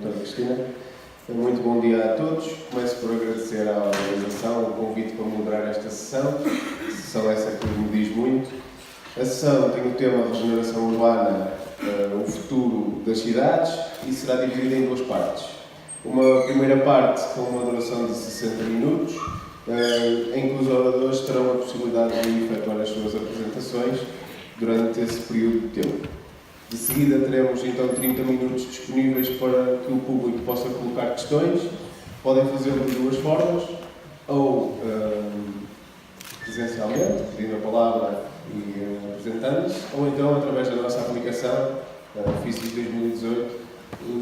doutora Cristina. Muito bom dia a todos. Começo por agradecer à organização o convite para moderar esta sessão essa que me diz muito. A sessão tem o tema Regeneração Urbana, o futuro das cidades, e será dividida em duas partes. Uma primeira parte com uma duração de 60 minutos, em que os oradores terão a possibilidade de efetuar as suas apresentações durante esse período de tempo. De seguida teremos então 30 minutos disponíveis para que o público possa colocar questões. Podem fazê-lo de duas formas, ou presencialmente, pedindo a palavra e apresentando-se, ou então através da nossa aplicação, Office 2018,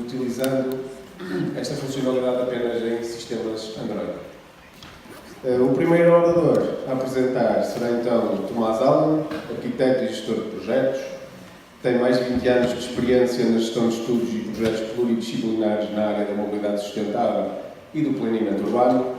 utilizando esta funcionalidade apenas em sistemas Android. O primeiro orador a apresentar será então Tomás Allen, arquiteto e gestor de projetos. Tem mais de 20 anos de experiência na gestão de estudos e projetos pluridisciplinares na área da mobilidade sustentável e do planeamento urbano.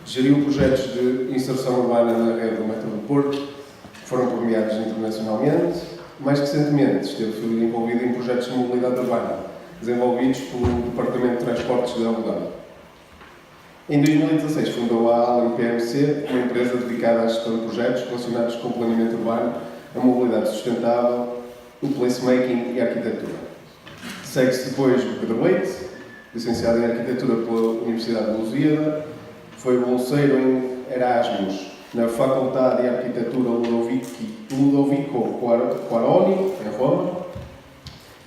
Geriu projetos de inserção urbana na rede do Metro do Porto, que foram premiados internacionalmente. Mais recentemente, esteve envolvido em projetos de mobilidade urbana, desenvolvidos pelo Departamento de Transportes de Abu Dhabi. Em 2016, fundou a Allen PMC, uma empresa dedicada à gestão de projetos relacionados com o planeamento urbano, a mobilidade sustentável, o placemaking e a arquitetura. Segue-se depois o Pedro Leite, licenciado em Arquitetura pela Universidade de Lusíada, foi bolseiro em Erasmus na Faculdade de Arquitetura Ludovico Quaroni, em Roma.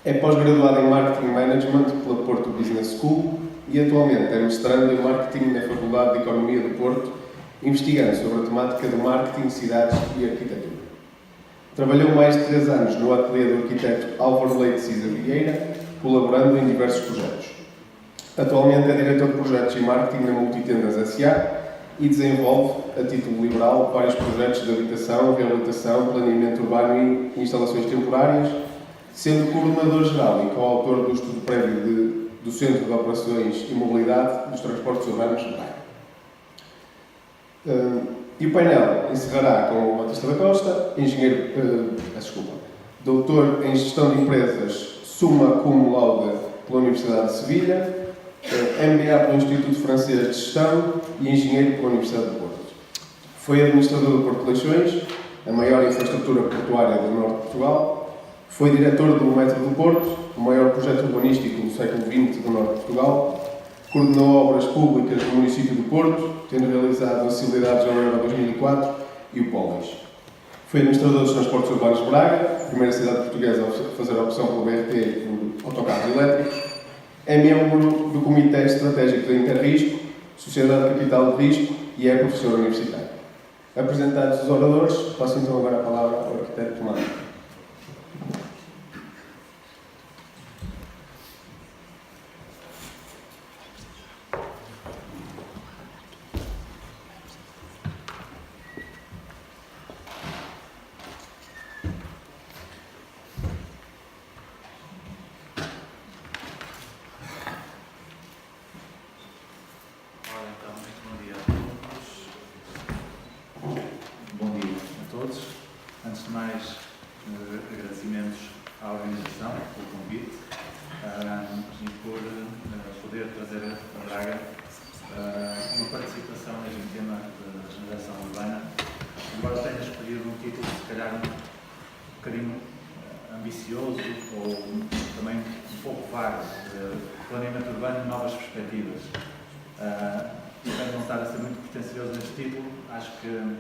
É pós-graduado em Marketing Management pela Porto Business School e atualmente é mestrando em Marketing na Faculdade de Economia do Porto, investigando sobre a temática do marketing, cidades e arquitetura. Trabalhou mais de 3 anos no ateliê do arquiteto Álvaro Leite Cisa Vieira, colaborando em diversos projetos. Atualmente é diretor de projetos e marketing na Multitendas S.A. e desenvolve, a título liberal, vários projetos de habitação, reabilitação, planeamento urbano e instalações temporárias, sendo coordenador-geral e coautor do estudo prévio do Centro de Operações e Mobilidade dos Transportes Urbanos do Bairro. E o painel encerrará com o Batista da Costa, doutor em Gestão de Empresas, summa cum laude pela Universidade de Sevilha, MBA pelo Instituto Francês de Gestão e engenheiro pela Universidade de Porto. Foi administrador do Porto de Leixões, a maior infraestrutura portuária do norte de Portugal. Foi diretor do Metro do Porto, o maior projeto urbanístico do século XX do norte de Portugal. Coordenou obras públicas no município do Porto, tendo realizado acessibilidades ao Euro 2004 e o Polis. Foi administrador dos Transportes Urbanos de Braga, primeira cidade portuguesa a fazer a opção pelo BRT e por autocarros elétricos. É membro do Comitê Estratégico da Interrisco, Sociedade Capital de Risco e é professor universitário. Apresentados os oradores, passo então agora a palavra ao arquiteto Tomás. Antes de mais, agradecimentos à organização pelo convite e por poder trazer a Braga uma participação neste tema da regeneração urbana. Embora tenha escolhido um título, se calhar, um bocadinho ambicioso ou também um pouco vago, planeamento urbano e novas perspectivas. Espero não estar a ser muito pretencioso neste título, acho que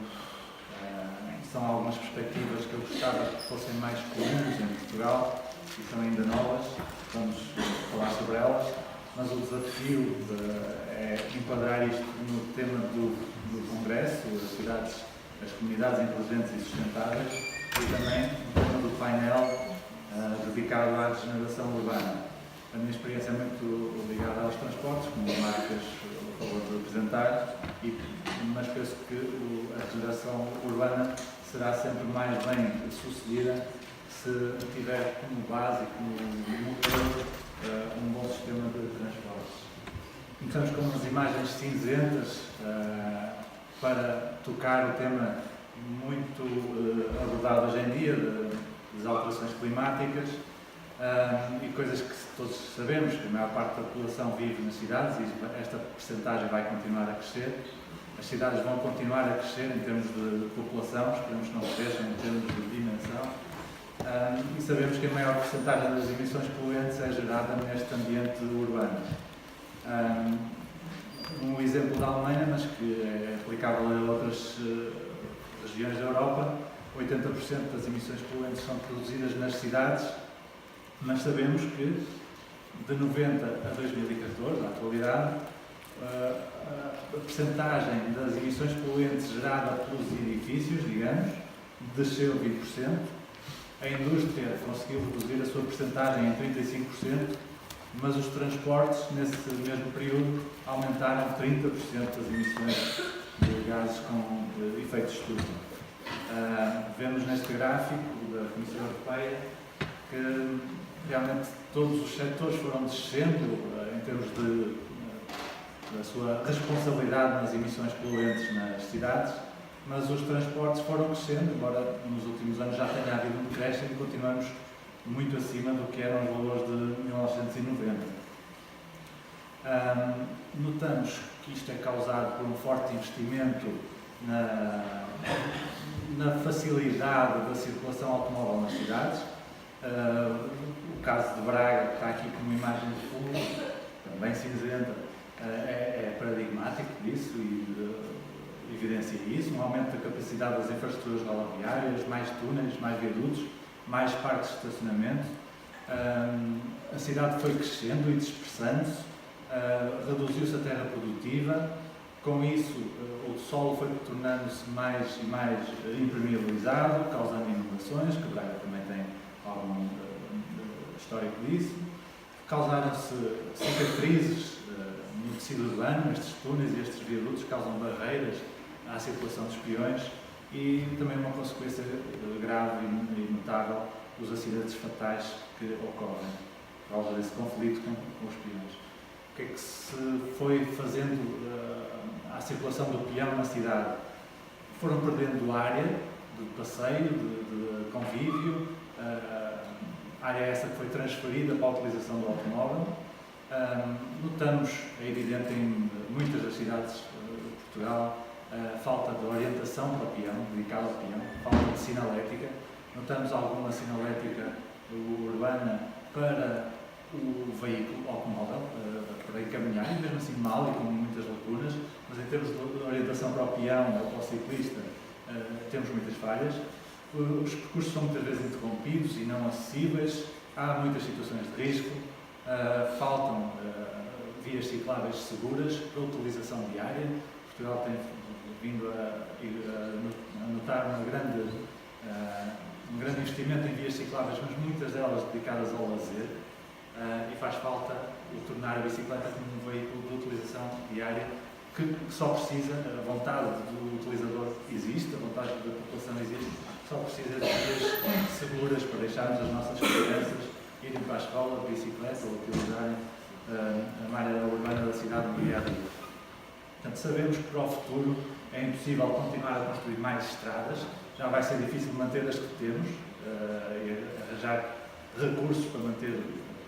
são algumas perspectivas que eu gostava que fossem mais comuns em Portugal e são ainda novas, vamos falar sobre elas, mas o desafio é enquadrar isto no tema do Congresso, as cidades, as comunidades inteligentes e sustentáveis e também no tema do painel dedicado à regeneração urbana. A minha experiência é muito ligada aos transportes, como o Marcos acabou de apresentar, mas penso que a regeneração urbana será sempre mais bem sucedida se tiver como base, como motor, um bom sistema de transportes. Começamos com umas imagens cinzentas para tocar o tema muito abordado hoje em dia das alterações climáticas e coisas que se todos sabemos que a maior parte da população vive nas cidades e esta percentagem vai continuar a crescer. As cidades vão continuar a crescer em termos de população, esperamos que não cresçam em termos de dimensão. E sabemos que a maior percentagem das emissões poluentes é gerada neste ambiente urbano. Um exemplo da Alemanha, mas que é aplicável a outras regiões da Europa, 80% das emissões poluentes são produzidas nas cidades, mas sabemos que de 90 a 2014, na atualidade, a percentagem das emissões poluentes gerada pelos edifícios, digamos, desceu 20%. A indústria conseguiu reduzir a sua percentagem em 35%, mas os transportes, nesse mesmo período, aumentaram 30% das emissões de gases com efeito de estufa. Vemos neste gráfico da Comissão Europeia que realmente todos os setores foram descendo em termos da sua responsabilidade nas emissões poluentes nas cidades, mas os transportes foram crescendo, embora nos últimos anos já tenha havido um decréscimo, continuamos muito acima do que eram os valores de 1990. Notamos que isto é causado por um forte investimento na facilidade da circulação automóvel nas cidades. O caso de Braga, que está aqui como imagem de fundo, também cinzenta, é paradigmático disso e evidencia isso, um aumento da capacidade das infraestruturas rodoviárias, mais túneis, mais viadutos, mais parques de estacionamento. A cidade foi crescendo e dispersando-se, reduziu-se a terra produtiva, com isso o solo foi tornando-se mais e mais impermeabilizado, causando inundações, que Braga também tem algum histórico disso. Causaram-se cicatrizes no tecido urbano, estes túneis e estes viadutos causam barreiras à circulação dos peões e também uma consequência grave e notável os acidentes fatais que ocorrem por causa desse conflito com os peões. O que é que se foi fazendo à circulação do peão na cidade? Foram perdendo área de passeio, de convívio, área essa que foi transferida para a utilização do automóvel. Notamos, é evidente em muitas das cidades de Portugal, falta de orientação para o peão, dedicada ao peão, falta de sinalética. Notamos alguma sinalética urbana para o veículo automóvel, para encaminhar, e mesmo assim mal e com muitas lacunas, mas em termos de orientação para o peão ou para o ciclista, temos muitas falhas. Os percursos são muitas vezes interrompidos e não acessíveis, há muitas situações de risco, faltam vias cicláveis seguras para utilização diária. Portugal tem vindo a notar um grande investimento em vias cicláveis, mas muitas delas dedicadas ao lazer, e faz falta tornar a bicicleta como um veículo de utilização diária que só precisa, a vontade do utilizador existe, a vontade da população existe, só precisa de vias seguras para deixarmos as nossas crianças irem para a escola de bicicleta ou utilizarem a área urbana da cidade no dia a dia. Portanto, sabemos que para o futuro é impossível continuar a construir mais estradas, já vai ser difícil manter as que temos, e arranjar recursos para manter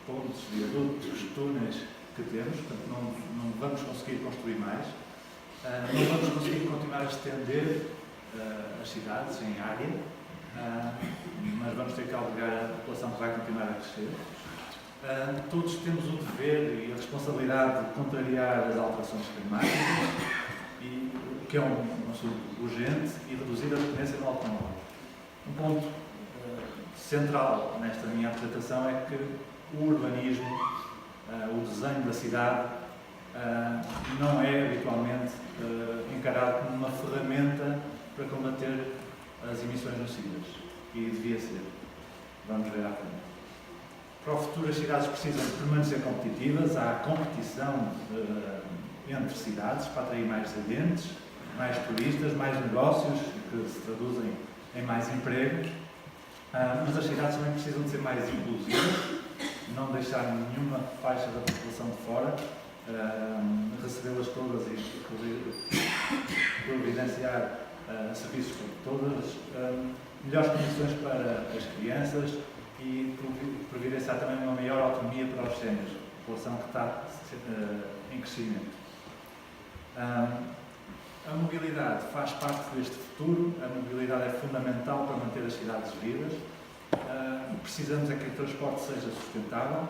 pontes, viadutos, túneis que temos, portanto não vamos conseguir construir mais, não vamos conseguir continuar a estender as cidades em área, mas vamos ter que obrigar a população que vai continuar a crescer. Todos temos o dever e a responsabilidade de contrariar as alterações climáticas, que é um assunto urgente, e reduzir a dependência do automóvel. Um ponto central nesta minha apresentação é que o urbanismo, o desenho da cidade, não é habitualmente encarado como uma ferramenta para combater as emissões nocivas, e devia ser. Vamos ver à frente. Para o futuro, as cidades precisam de permanecer competitivas, há competição entre cidades para atrair mais residentes, mais turistas, mais negócios, que se traduzem em mais emprego, mas as cidades também precisam de ser mais inclusivas, não deixar nenhuma faixa da população de fora, recebê-las todas e providenciar serviços para todas, melhores condições para as crianças e providenciar também uma maior autonomia para os séniores, população que está em crescimento. A mobilidade faz parte deste futuro, a mobilidade é fundamental para manter as cidades vivas. Precisamos é que o transporte seja sustentável,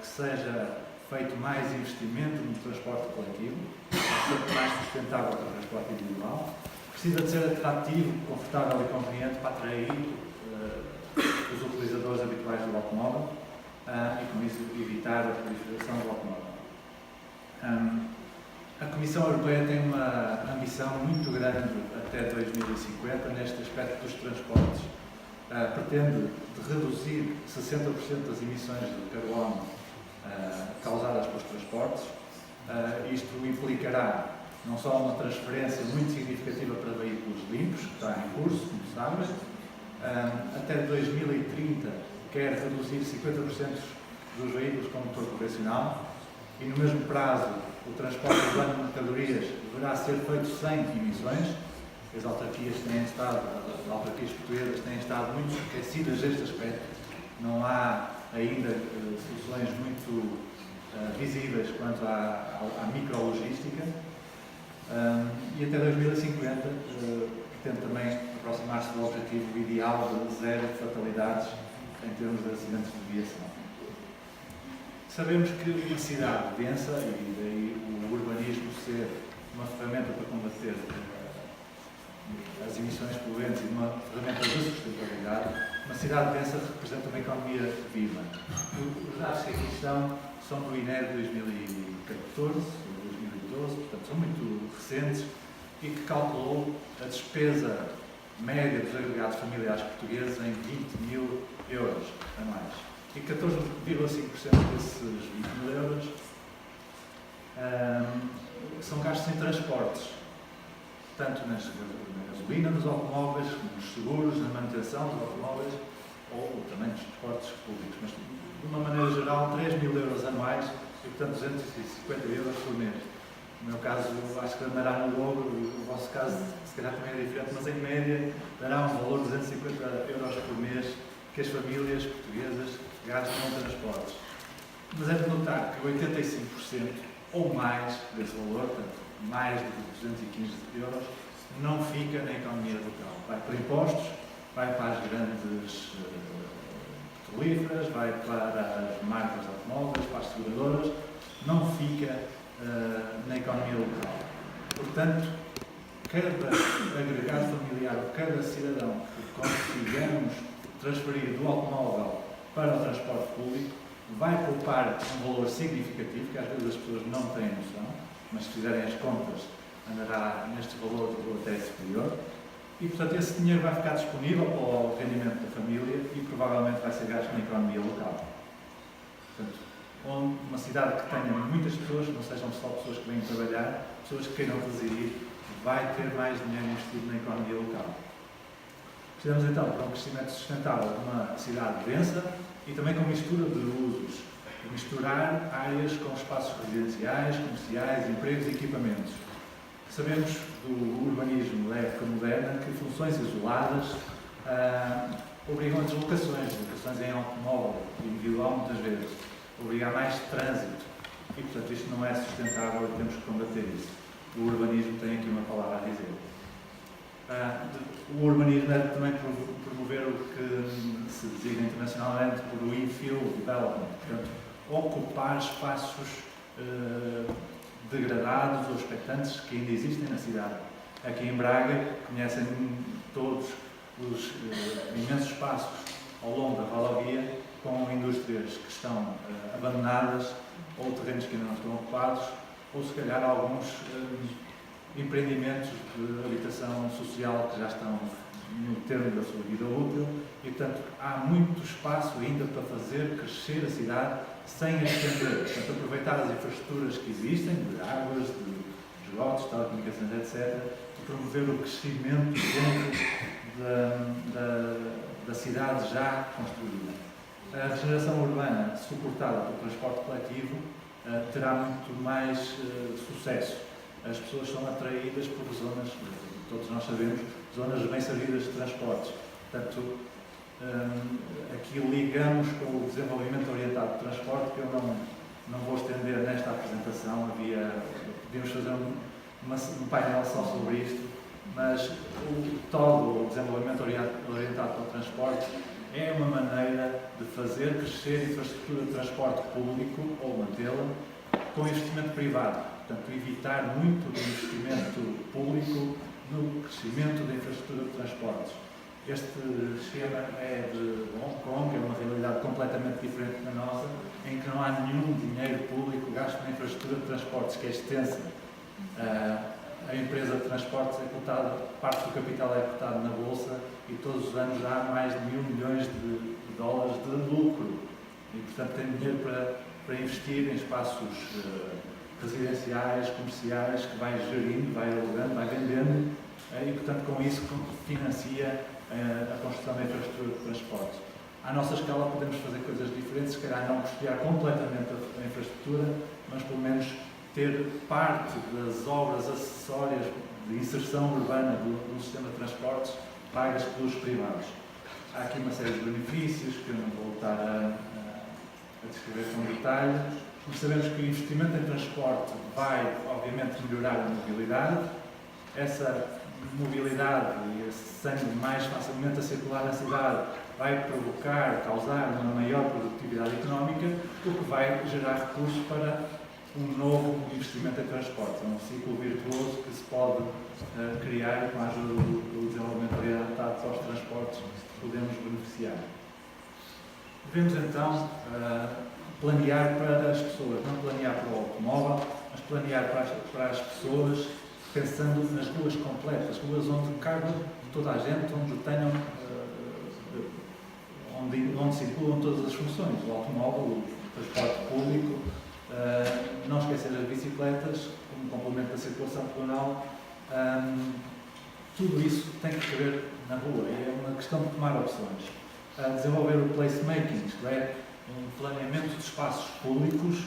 que seja feito mais investimento no transporte coletivo, mais sustentável que o transporte individual. Precisa de ser atrativo, confortável e conveniente para atrair os utilizadores habituais do automóvel e, com isso, evitar a proliferação do automóvel. A Comissão Europeia tem uma ambição muito grande até 2050 neste aspecto dos transportes. Pretende reduzir 60% das emissões de carbono causadas pelos transportes. Isto implicará não só uma transferência muito significativa para veículos limpos, que está em curso, como sabem, até 2030 quer reduzir 50% dos veículos com motor convencional e, no mesmo prazo, o transporte urbano de mercadorias deverá ser feito sem emissões. As autarquias portuguesas têm estado muito esquecidas deste aspecto. Não há ainda soluções muito visíveis quanto à micrologística. E até 2050 pretende também aproximar-se do objetivo ideal de zero fatalidades em termos de acidentes de viação. Sabemos que uma cidade densa, e daí o urbanismo ser uma ferramenta para combater as emissões poluentes e uma ferramenta de sustentabilidade, uma cidade densa representa uma economia viva. Os dados que aqui estão são do INE de 2014 ou 2012, portanto são muito recentes, e que calculou a despesa média dos agregados familiares portugueses em 20 mil euros anuais. E 14,5% desses 20 mil euros são gastos em transportes, tanto na gasolina dos automóveis, nos seguros, na manutenção dos automóveis ou também nos transportes públicos. Mas, de uma maneira geral, 3 mil euros anuais e, portanto, 250 euros por mês. No meu caso, acho que andará no dobro, o vosso caso, se calhar, também é diferente, mas em média dará um valor de 250 euros por mês que as famílias portuguesas gastam em transportes. Mas é de notar que 85% ou mais desse valor, portanto, mais de 215 euros, não fica na economia local. Vai para impostos, vai para as grandes petrolíferas, vai para as marcas de automóveis, para as seguradoras, não fica na economia local. Portanto, cada agregado familiar, cada cidadão que consigamos transferir do automóvel para o transporte público vai poupar um valor significativo, que às vezes as pessoas não têm noção, mas se fizerem as contas andará neste valor ou até superior, e portanto esse dinheiro vai ficar disponível para o rendimento da família e provavelmente vai ser gasto na economia local. Portanto, uma cidade que tenha muitas pessoas, não sejam só pessoas que vêm trabalhar, pessoas que queiram residir, vai ter mais dinheiro investido na economia local. Precisamos então para um crescimento sustentável de uma cidade densa e também com mistura de usos, misturar áreas com espaços residenciais, comerciais, empregos e equipamentos. Sabemos do urbanismo da época moderna que funções isoladas obrigam a deslocações em automóvel individual muitas vezes, obrigam a mais trânsito e, portanto, isto não é sustentável e temos que combater isso. O urbanismo tem aqui uma palavra a dizer. O urbanismo deve também promover o que se designa internacionalmente por o infill development, portanto, ocupar espaços degradados ou expectantes que ainda existem na cidade. Aqui em Braga, conhecem todos os imensos espaços ao longo da rodovia com indústrias que estão abandonadas ou terrenos que ainda não estão ocupados ou, se calhar, alguns empreendimentos de habitação social que já estão no termo da sua vida útil e, portanto, há muito espaço ainda para fazer crescer a cidade sem a estender. Portanto, aproveitar as infraestruturas que existem, de águas, de esgotos, telecomunicações, etc., e promover o crescimento dentro da cidade já construída. A regeneração urbana, suportada pelo transporte coletivo, terá muito mais sucesso. As pessoas são atraídas por zonas, todos nós sabemos, zonas bem servidas de transportes. Portanto, aqui ligamos com o desenvolvimento orientado de transporte, que eu não vou estender nesta apresentação, podíamos fazer um painel só sobre isto, mas todo o desenvolvimento orientado para o transporte é uma maneira de fazer crescer a infraestrutura de transporte público ou mantê-la com investimento privado. Portanto, evitar muito do investimento público no crescimento da infraestrutura de transportes. Este esquema é de Hong Kong, é uma realidade completamente diferente da nossa, em que não há nenhum dinheiro público gasto na infraestrutura de transportes, que é extensa. A empresa de transportes é cotada, parte do capital é cotada na Bolsa e todos os anos há mais de $1.000 milhões de lucro. E, portanto, tem dinheiro para investir em espaços residenciais, comerciais, que vai gerindo, vai alugando, vai vendendo e, portanto, com isso financia a construção da infraestrutura de transportes. À nossa escala podemos fazer coisas diferentes, se calhar não custear completamente a infraestrutura, mas pelo menos ter parte das obras acessórias de inserção urbana do sistema de transportes pagas pelos privados. Há aqui uma série de benefícios que eu não vou voltar a descrever com detalhe. Sabemos que o investimento em transporte vai, obviamente, melhorar a mobilidade. Essa mobilidade e sendo mais facilmente a circular na cidade vai causar uma maior produtividade económica, o que vai gerar recursos para um novo investimento em transportes. É um ciclo virtuoso que se pode criar com a ajuda do desenvolvimento orientado aos transportes, podemos beneficiar. Devemos então planear para as pessoas, não planear para o automóvel, mas planear para as pessoas, pensando nas ruas completas, ruas onde cabe toda a gente, onde circulam todas as funções, o automóvel, o transporte público, não esquecer as bicicletas como complemento da circulação pedonal. Tudo isso tem que caber na rua, é uma questão de tomar opções. Desenvolver o placemaking, isto é, um planeamento de espaços públicos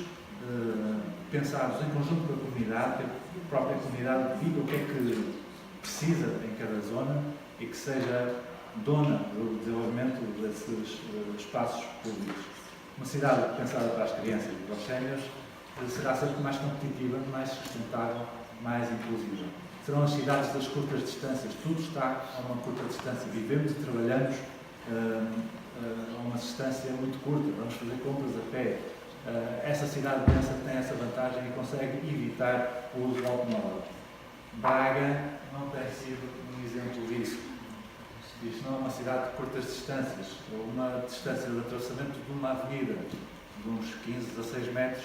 pensados em conjunto com a comunidade, que a própria comunidade diga o que é que precisa em cada zona e que seja dona do desenvolvimento desses espaços públicos. Uma cidade pensada para as crianças e para os séniores será sempre mais competitiva, mais sustentável, mais inclusiva. Serão as cidades das curtas distâncias, tudo está a uma curta distância, vivemos e trabalhamos a uma distância muito curta, vamos fazer compras a pé. Essa cidade densa tem essa vantagem e consegue evitar o uso do automóvel. Braga não tem sido um exemplo disso. Isto não é uma cidade de curtas distâncias, uma distância de atravessamento de uma avenida de uns 15, 16 metros,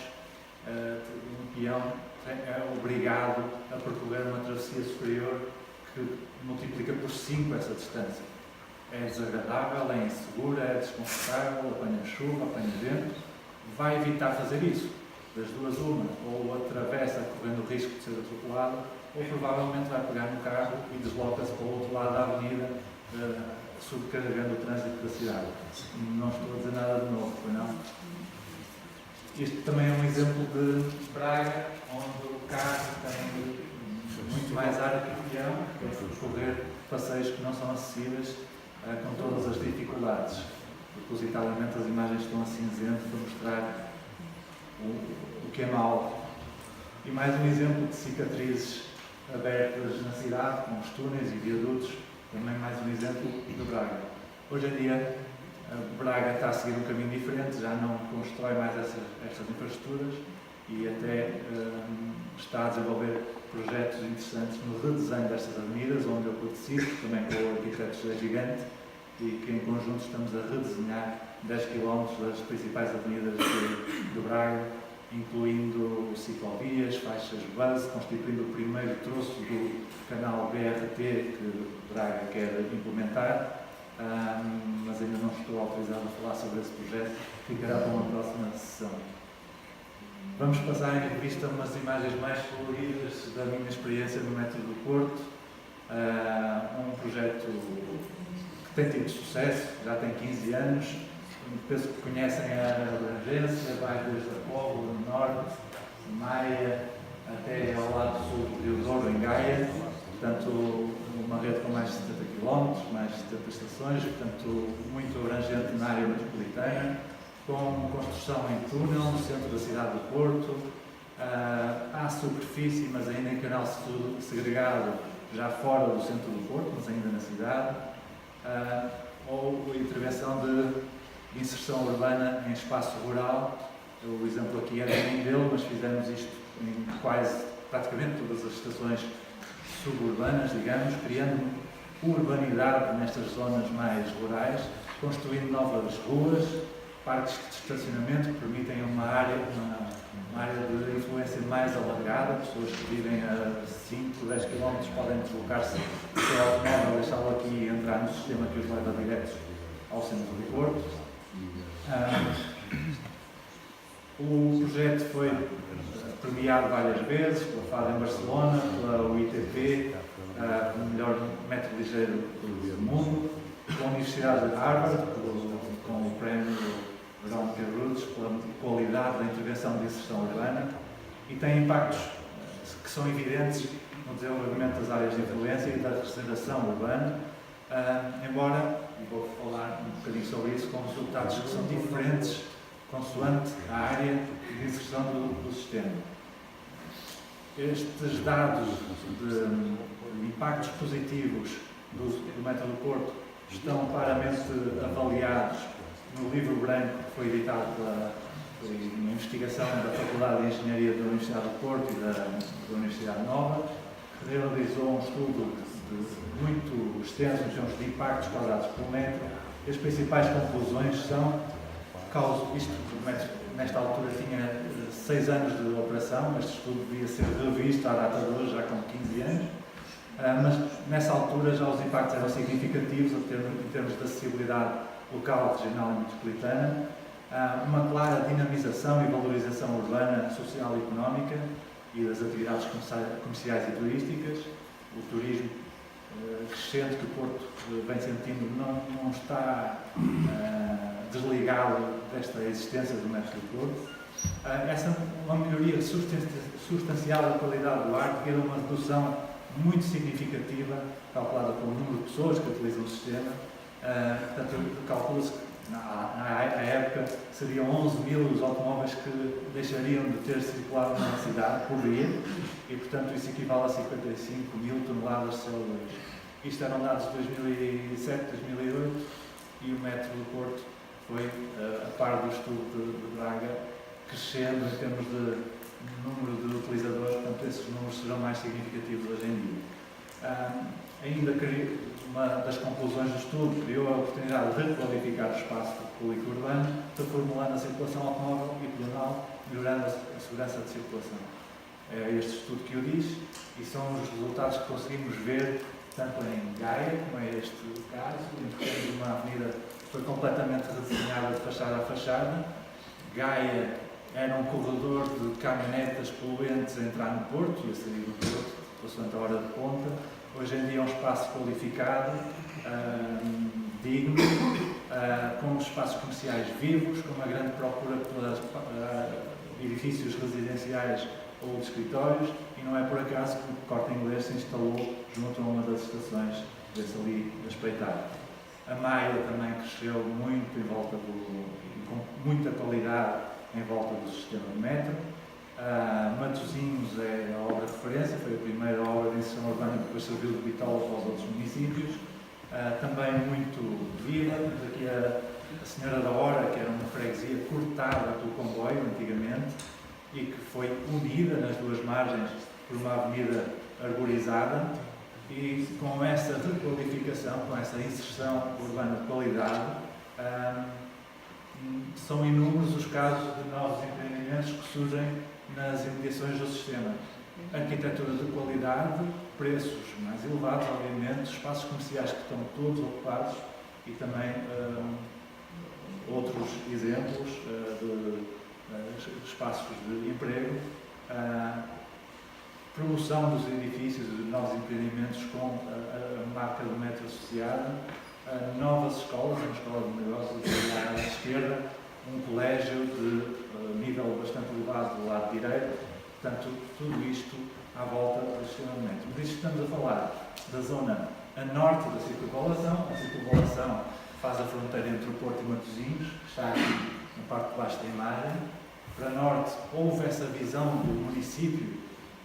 um peão é obrigado a percorrer uma travessia superior que multiplica por 5 essa distância. É desagradável, é insegura, é desconfortável, apanha chuva, apanha vento. Vai evitar fazer isso. Das duas, uma, ou atravessa correndo o risco de ser atropelado, ou provavelmente vai pegar no carro e desloca-se para o outro lado da avenida, subcarregando o trânsito da cidade. Não estou a dizer nada de novo, pois não? Isto também é um exemplo de Braga, onde o carro tem muito mais área que o peão, para percorrer passeios que não são acessíveis com todas as dificuldades. Propositadamente as imagens estão a cinzento para mostrar o que é mau. E mais um exemplo de cicatrizes abertas na cidade, com os túneis e viadutos, também mais um exemplo de Braga. Hoje em dia, Braga está a seguir um caminho diferente, já não constrói mais estas infraestruturas e até está a desenvolver projetos interessantes no redesenho destas avenidas, onde eu participo, também com o arquiteto José Gigante, e que em conjunto estamos a redesenhar 10 km das principais avenidas de Braga, incluindo ciclovias, faixas base, constituindo o primeiro troço do canal BRT que Braga quer implementar, mas ainda não estou autorizado a falar sobre esse projeto, ficará para uma próxima sessão. Vamos passar em revista umas imagens mais coloridas da minha experiência no Metro do Porto, um projeto que tem tido sucesso, já tem 15 anos, penso que conhecem a abrangência, vai desde a Póvoa, no norte, Maia, até ao lado sul do Rio Douro, em Gaia, portanto, uma rede com mais de 70 km, mais de 70 estações, portanto muito abrangente na área metropolitana, com construção em túnel no centro da cidade do Porto, à superfície, mas ainda em canal segregado, já fora do centro do Porto, mas ainda na cidade, ou a intervenção de inserção urbana em espaço rural. O exemplo aqui era em Mindelo, mas fizemos isto em praticamente todas as estações suburbanas, digamos, criando urbanidade nestas zonas mais rurais, construindo novas ruas, parques de estacionamento que permitem uma área de influência mais alargada. Pessoas que vivem a 5, 10 km podem deslocar-se do seu automóvel, deixá-lo aqui e entrar no sistema que os leva diretos ao centro do Porto. O projeto foi premiado várias vezes pela FAD em Barcelona, pela UITP, o melhor metro ligeiro do mundo, pela Universidade de Harvard, com o prémio Veronica Rhodes, pela qualidade da intervenção de inserção urbana, e tem impactos que são evidentes no desenvolvimento das áreas de influência e da regeneração urbana, embora, e vou falar um bocadinho sobre isso, com resultados que são diferentes consoante a área de inserção do sistema. Estes dados de impactos positivos do Metro do Porto estão claramente avaliados no livro branco que foi editado pela uma investigação da Faculdade de Engenharia da Universidade do Porto e da Universidade Nova, que realizou um estudo muito extenso em termos de impactos quadrados por metro. As principais conclusões são isto, o metro nesta altura tinha 6 anos de operação, este estudo devia ser revisto à data de hoje, já com 15 anos, mas nessa altura já os impactos eram significativos em termos de acessibilidade local, regional e metropolitana, uma clara dinamização e valorização urbana, social e económica e das atividades comerciais e turísticas. O turismo crescente que o Porto vem sentindo não está desligado desta existência do metro do Porto. Essa uma melhoria substancial da qualidade do ar, que era uma redução muito significativa, calculada pelo número de pessoas que utilizam o sistema. Portanto, calcula-se que na época seriam 11.000 os automóveis que deixariam de ter circulado na cidade por dia, e portanto isso equivale a 55.000 toneladas de CO2. Isto eram dados de 2007, 2008, e o metro do Porto foi, a par do estudo de Braga, crescendo em termos de número de utilizadores, portanto esses números serão mais significativos hoje em dia. Ainda uma das conclusões do estudo criou a oportunidade de requalificar o espaço público urbano, reformulando a circulação automóvel e pedonal, melhorando a segurança de circulação. É este estudo que o diz, e são os resultados que conseguimos ver tanto em Gaia, como é este caso, em que temos uma avenida que foi completamente redesenhada de fachada a fachada. Gaia era um corredor de caminhonetas poluentes a entrar no Porto e a sair do Porto, consoante a hora de ponta. Hoje em dia é um espaço qualificado, digno, com espaços comerciais vivos, com uma grande procura por edifícios residenciais ou de escritórios, e não é por acaso que o Corte Inglês se instalou junto a uma das estações desse ali a espreitar. A Maia também cresceu muito com muita qualidade em volta do sistema de metro. Matosinhos é a obra de referência, foi a primeira obra de inserção urbana que depois serviu de bitola para os outros municípios. Também muito viva, temos aqui a Senhora da Hora, que era uma freguesia cortada pelo comboio antigamente e que foi unida nas duas margens por uma avenida arborizada, e com essa requalificação, com essa inserção urbana de qualidade, são inúmeros os casos de novos empreendimentos que surgem nas imediações do sistema. Arquitetura de qualidade, preços mais elevados, obviamente, espaços comerciais que estão todos ocupados e também outros exemplos de espaços de emprego, promoção dos edifícios e de novos empreendimentos com a marca do metro associada, novas escolas, uma escola de negócios à esquerda, um colégio de nível bastante elevado do lado direito. Portanto, tudo isto à volta do sistema de metro. Mas isto estamos a falar da zona a norte da circunvalação. A circunvalação faz a fronteira entre o Porto e Matosinhos, que está aqui na parte de baixo da imagem. Para norte houve essa visão do município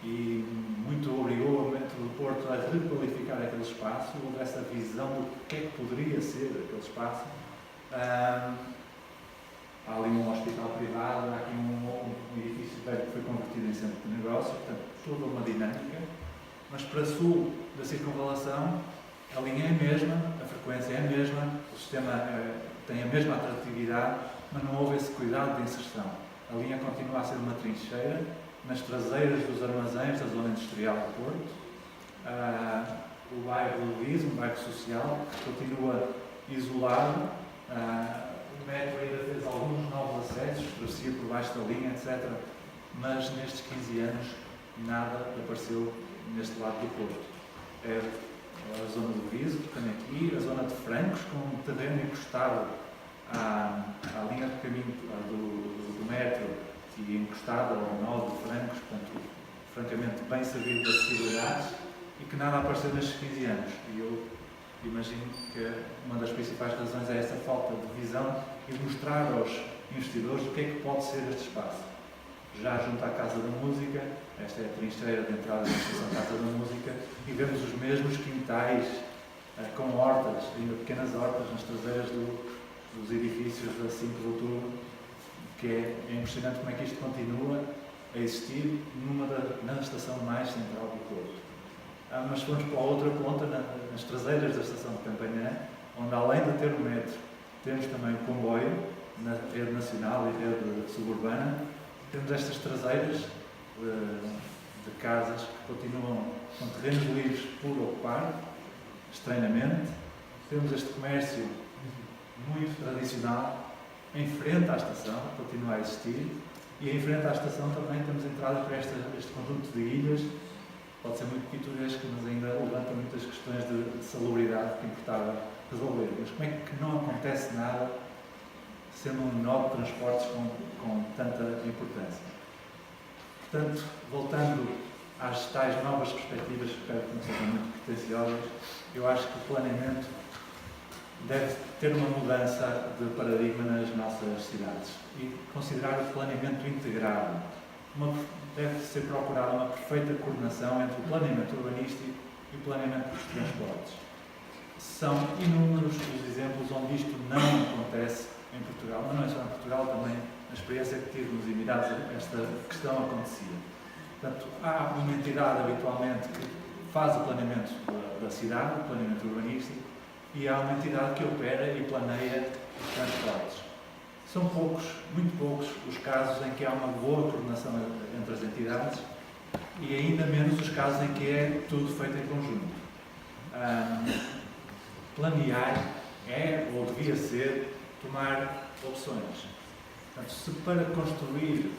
e muito obrigou a Metro do Porto a requalificar aquele espaço, houve essa visão do que é que poderia ser aquele espaço. Há ali um hospital privado, há aqui um edifício velho que foi convertido em centro de negócios, portanto, toda uma dinâmica. Mas para sul da circunvalação, a linha é a mesma, a frequência é a mesma, o sistema tem a mesma atratividade, mas não houve esse cuidado de inserção. A linha continua a ser uma trincheira nas traseiras dos armazéns da zona industrial do Porto. O bairro do Luís, um bairro social, que continua isolado. O metro ainda fez alguns novos acessos, travessia por baixo da linha, etc. Mas nestes 15 anos nada apareceu neste lado do Porto. É a zona do Viso, que tem aqui, a zona de Francos, com um terreno encostado à linha de caminho do metro e encostado ao nó de Francos, portanto, francamente bem servido de acessibilidades, e que nada apareceu nestes 15 anos. E eu imagino que uma das principais razões é essa falta de visão e de mostrar aos investidores o que é que pode ser este espaço. Já junto à Casa da Música, esta é a trincheira de entrada da estação Casa da Música, e vemos os mesmos quintais com hortas, ainda pequenas hortas nas traseiras dos edifícios da 5 de Outubro, que é impressionante como é que isto continua a existir na estação mais central do Porto. Mas se formos para a outra ponta, nas traseiras da estação de Campanhã, onde além de ter o metro, temos também o comboio, na rede nacional e rede suburbana, temos estas traseiras de casas que continuam com terrenos livres por ocupar, estranhamente. Temos este comércio muito tradicional em frente à estação, continua a existir, e em frente à estação também temos entrada para este conjunto de ilhas. Pode ser muito pitoresco, mas ainda levanta muitas questões de salubridade que importava resolver. Mas como é que não acontece nada sendo um nó de transportes com tanta importância? Portanto, voltando às tais novas perspectivas, que espero que não sejam muito pretenciosas, eu acho que o planeamento deve ter uma mudança de paradigma nas nossas cidades e considerar o planeamento integrado. Deve ser procurada uma perfeita coordenação entre o planeamento urbanístico e o planeamento dos transportes. São inúmeros os exemplos onde isto não acontece em Portugal, mas não é só em Portugal, também na experiência que tive nos Emirados, esta questão acontecia. Portanto, há uma entidade habitualmente que faz o planeamento da cidade, o planeamento urbanístico, e há uma entidade que opera e planeia os transportes. São poucos, muito poucos, os casos em que há uma boa coordenação entre as entidades e ainda menos os casos em que é tudo feito em conjunto. Planear é, ou devia ser, tomar opções. Portanto, se para construir,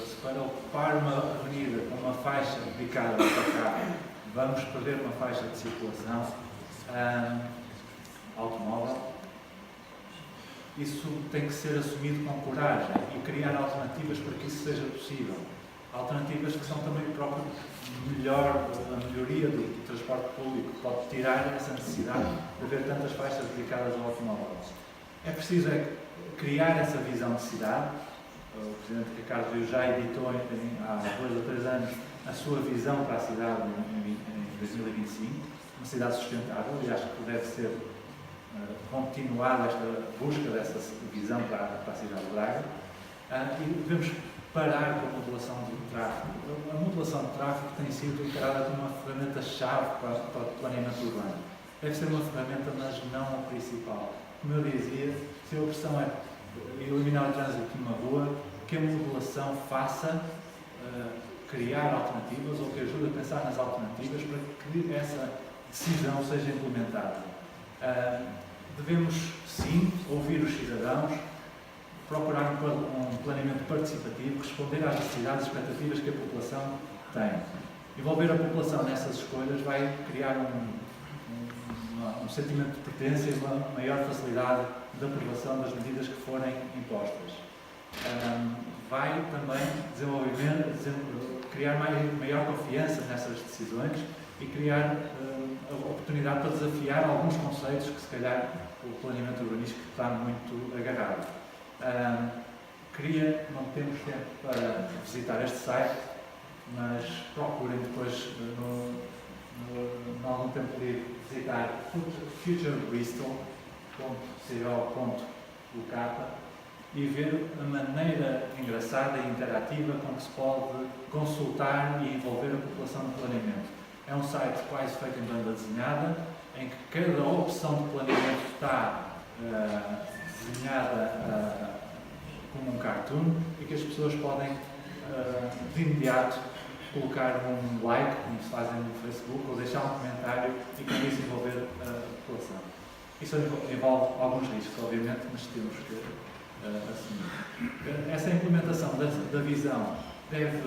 se para ocupar uma avenida com uma faixa dedicada para carro, vamos perder uma faixa de circulação automóvel, isso tem que ser assumido com coragem e criar alternativas para que isso seja possível. Alternativas que são também a melhoria do transporte público, que pode tirar essa necessidade de haver tantas faixas dedicadas ao automóvel. É preciso criar essa visão de cidade. O Presidente Ricardo Rio já editou há 2 ou 3 anos a sua visão para a cidade em 2025, uma cidade sustentável, e acho que deve ser continuada esta busca dessa visão para a cidade de Braga. E devemos parar com a modulação do tráfego. A modulação do tráfego tem sido encarada como uma ferramenta-chave para o planeamento urbano. Deve ser uma ferramenta, mas não a principal. Como eu dizia, se a opção é eliminar o trânsito numa rua, que a modulação faça criar alternativas ou que ajude a pensar nas alternativas para que essa decisão seja implementada. Devemos, sim, ouvir os cidadãos, procurar um planeamento participativo, responder às necessidades e expectativas que a população tem. Envolver a população nessas escolhas vai criar um sentimento de pertença e uma maior facilidade de aprovação das medidas que forem impostas. Vai também criar maior confiança nessas decisões e criar a oportunidade para desafiar alguns conceitos que, se calhar, o planeamento urbanístico está muito agarrado. Não temos tempo para visitar este site, mas procurem depois, no algum tempo livre, visitar futurebristol.co.uk e ver a maneira engraçada e interativa com que se pode consultar e envolver a população no planeamento. É um site quase feito em banda desenhada, em que cada opção de planeamento está desenhada como um cartoon e que as pessoas podem de imediato colocar um like, como se fazem no Facebook, ou deixar um comentário e com isso envolver a população. Isso envolve alguns riscos, obviamente, mas temos que assumir. Essa implementação da visão deve,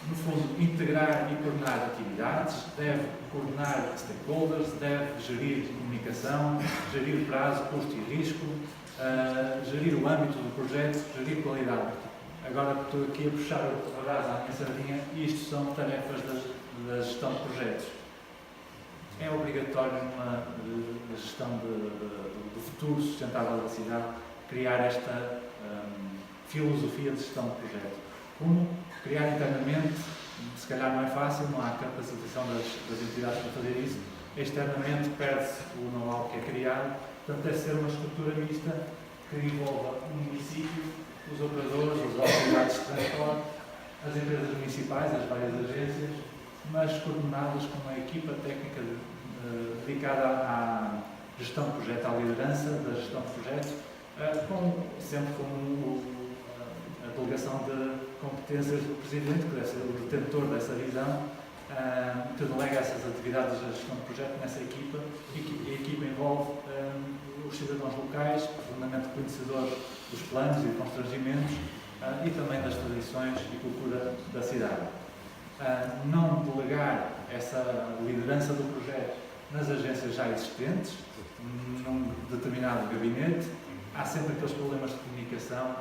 no fundo, integrar e coordenar atividades, deve coordenar stakeholders, deve gerir comunicação, gerir prazo, custo e risco, gerir o âmbito do projeto, gerir qualidade. Agora estou aqui a puxar a brasa à minha sardinha e isto são tarefas da gestão de projetos. É obrigatório numa gestão do futuro sustentável da cidade criar esta filosofia de gestão de projeto. Como criar internamente, se calhar não é fácil, não há capacitação das entidades para fazer isso, externamente perde-se o know-how que é criado, portanto deve ser uma estrutura mista que envolva o município, os operadores, as autoridades de transporte, as empresas municipais, as várias agências, mas coordenadas com uma equipa técnica dedicada à gestão de projeto, à liderança da gestão de projeto, sempre com a delegação de competências do Presidente, que deve ser o detentor dessa visão, que delega essas atividades da gestão de projeto nessa equipa, e a equipa envolve os cidadãos locais, profundamente conhecedores dos planos e constrangimentos e também das tradições e cultura da cidade. Não delegar essa liderança do projeto nas agências já existentes, num determinado gabinete. Há sempre aqueles problemas de comunicação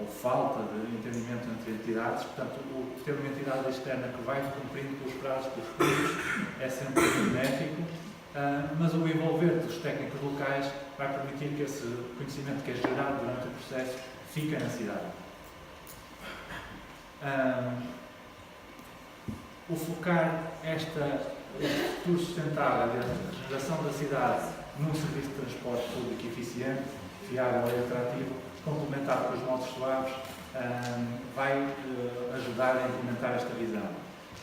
ou falta de entendimento entre entidades, portanto, ter uma entidade externa que vai cumprindo pelos prazos, pelos custos, é sempre benéfico, mas o envolver dos técnicos locais vai permitir que esse conhecimento que é gerado durante o processo fique na cidade. O focar este futuro sustentável da regeneração da cidade num serviço de transporte público eficiente, fiável e atrativo, complementado com os modos suaves, vai ajudar a implementar esta visão.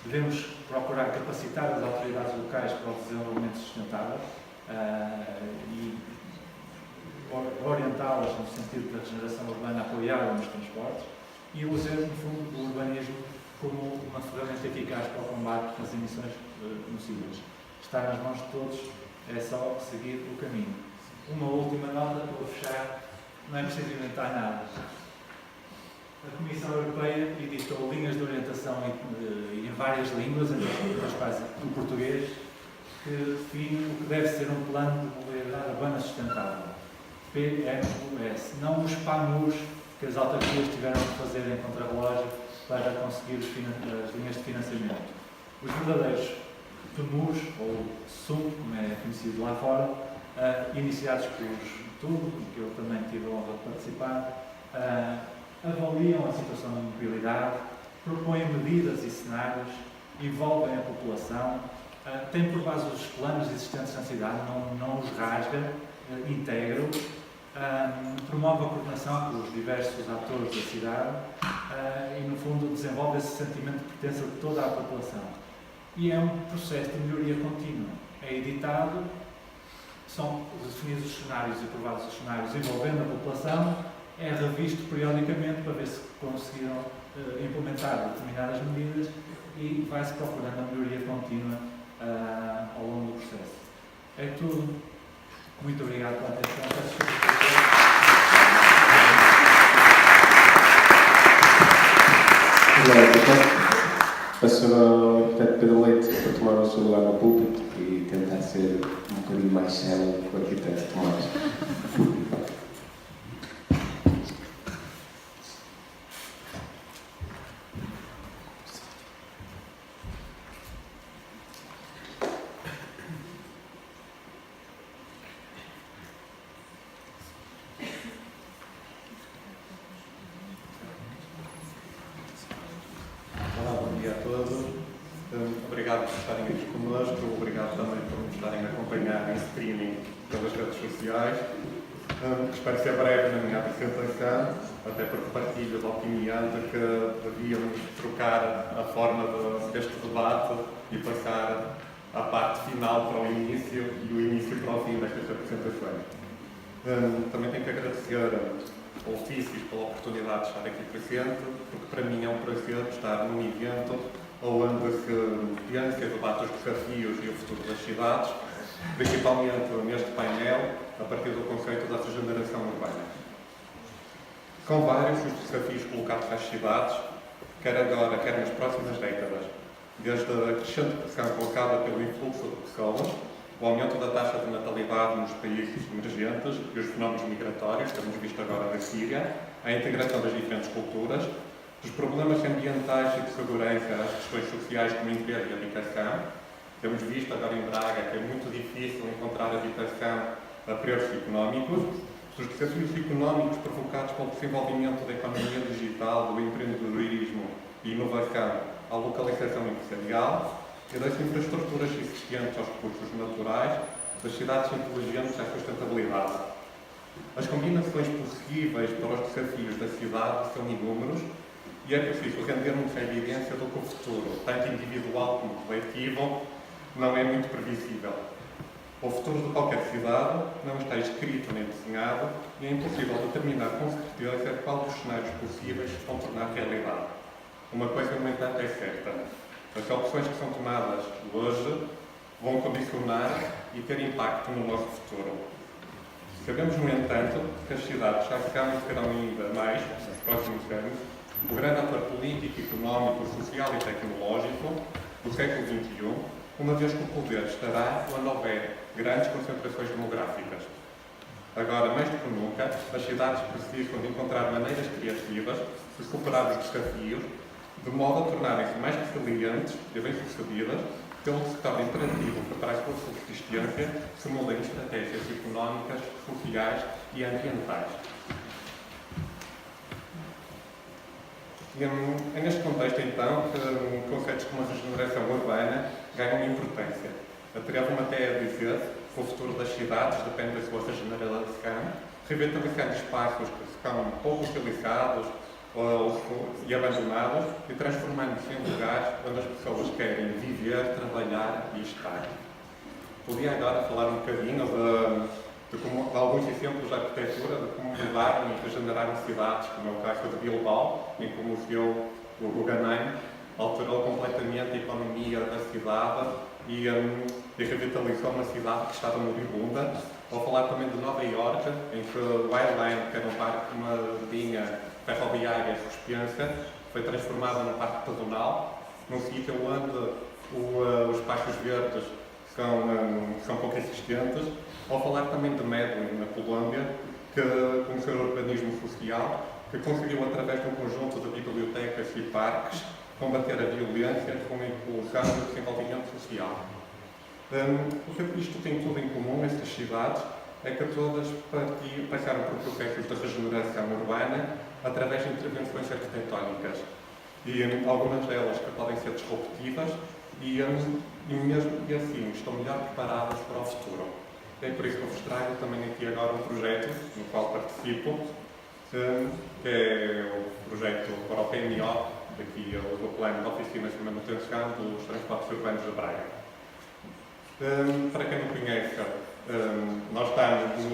Devemos procurar capacitar as autoridades locais para o desenvolvimento sustentável e orientá-las no sentido da regeneração urbana apoiada nos transportes e usar, no fundo, o urbanismo como uma ferramenta eficaz para o combate das emissões nocivas. Está nas mãos de todos, é só seguir o caminho. Uma última nota para fechar, não é preciso inventar nada. A Comissão Europeia editou linhas de orientação em várias línguas, entre as quais o português, que define o que deve ser um plano de mobilidade urbana sustentável. PMUS, não os PAMUs que as autarquias tiveram que fazer em contrarrelógio para conseguir as linhas de financiamento. Os verdadeiros PMUs, ou SUM, como é conhecido lá fora, iniciados por tudo, em que eu também tive a honra de participar, avaliam a situação de mobilidade, propõem medidas e cenários, envolvem a população, têm por base os planos existentes na cidade, não os rasga, integram, promove a coordenação pelos diversos atores da cidade e, no fundo, desenvolve esse sentimento de pertença de toda a população. E é um processo de melhoria contínua. É editado, são definidos os cenários e aprovados os cenários envolvendo a população, é revisto periodicamente para ver se conseguiram implementar determinadas medidas e vai-se procurando a melhoria contínua ao longo do processo. É tudo. Muito obrigado pela atenção. Passo ao arquiteto Pedro Leite para tomar o seu lugar no púlpito e tentar ser um bocadinho mais célebre que o arquiteto Tomás. obrigado por estarem aqui connosco, obrigado também por nos estarem a acompanhar em streaming pelas redes sociais. Espero ser breve na minha apresentação, até porque partilho da opinião de que devíamos trocar a forma deste debate e passar a parte final para o início e o início para o fim destas apresentações. Também tenho que agradecer ao Ofícios pela oportunidade de estar aqui presente, porque para mim é um prazer estar num evento onde se pensa e debate os desafios e o futuro das cidades, principalmente neste painel, a partir do conceito da regeneração urbana. São vários os desafios colocados às cidades, quer agora, quer nas próximas décadas, desde a crescente pressão colocada pelo influxo de pessoas, o aumento da taxa de natalidade nos países emergentes e os fenómenos migratórios, que temos visto agora na Síria, a integração das diferentes culturas, os problemas ambientais e de segurança, as questões sociais como emprego e habitação. Temos visto agora em Braga que é muito difícil encontrar habitação a preços económicos, os desafios económicos provocados pelo desenvolvimento da economia digital, do empreendedorismo e inovação à localização empresarial, e das infraestruturas existentes aos recursos naturais, das cidades inteligentes à sustentabilidade. As combinações possíveis para os desafios da cidade são inúmeros e é preciso rendermos a evidência do que o futuro, tanto individual como coletivo, não é muito previsível. O futuro de qualquer cidade não está escrito nem desenhado e é impossível determinar com certeza qual dos cenários possíveis se vão tornar realidade. Uma coisa, no entanto, é certa. As opções que são tomadas hoje vão condicionar e ter impacto no nosso futuro. Sabemos, no entanto, que as cidades já serão e serão ainda mais, nos próximos anos, o grande ator político, económico, social e tecnológico do século XXI, uma vez que o poder estará onde houver grandes concentrações demográficas. Agora, mais do que nunca, as cidades precisam de encontrar maneiras criativas de superar os desafios, de modo a tornarem-se mais resilientes e bem-sucedidas, pelo que se torna imperativo que para a sua subsistência se mudem estratégias económicas, sociais e ambientais. É neste contexto, então, que conceitos como a regeneração urbana ganham importância. Atrevo-me até a dizer que o futuro das cidades depende da sua regeneração, revitalizando espaços que estão pouco utilizados e abandonados e transformando-se em lugares onde as pessoas querem viver, trabalhar e estar. Podia agora falar um bocadinho de alguns exemplos de arquitetura, de como mudaram e regeneraram cidades, como é o caso de Bilbao, em que o seu Guggenheim alterou completamente a economia da cidade e revitalizou uma cidade que estava moribunda. Vou falar também de Nova Iorque, em que o Wild Line, que era um parque, uma linha ferroviária suspensa, foi transformada num parque pedonal, num sítio onde os espaços verdes são pouco existentes. Vou falar também de Medellín, na Colômbia, que com o seu urbanismo social, que conseguiu, através de um conjunto de bibliotecas e parques, combater a violência com a impulsão do desenvolvimento social. O que isto tem tudo em comum, estas cidades, é que todas passaram por processos de regeneração urbana através de intervenções arquitetónicas. E algumas delas que podem ser disruptivas e assim estão melhor preparadas para o futuro. É por isso que eu vos trago também aqui agora um projeto no qual participo, que é o projeto para o PMO, daqui o plano de oficinas de manutenção dos transportes urbanos de Braga. Para quem não conhece, nós estamos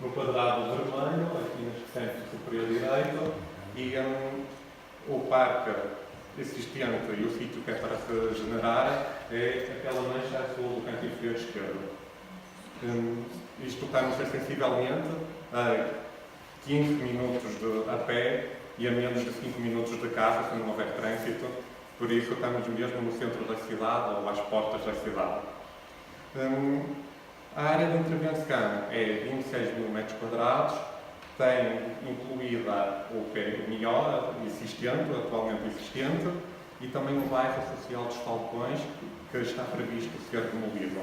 no quadrado vermelho, aqui no centro superior direito, e o parque existente e o sítio que é para se regenerar é aquela mancha azul do canto inferior esquerdo. Isto está-nos sensivelmente a 15 minutos a pé e a menos de 5 minutos de carro, se não houver trânsito, por isso estamos mesmo no centro da cidade ou às portas da cidade. A área de intervenção é 26 mil metros quadrados, tem incluída o PMO existente, atualmente existente, e também o bairro social dos Falcões, que está previsto ser demolido.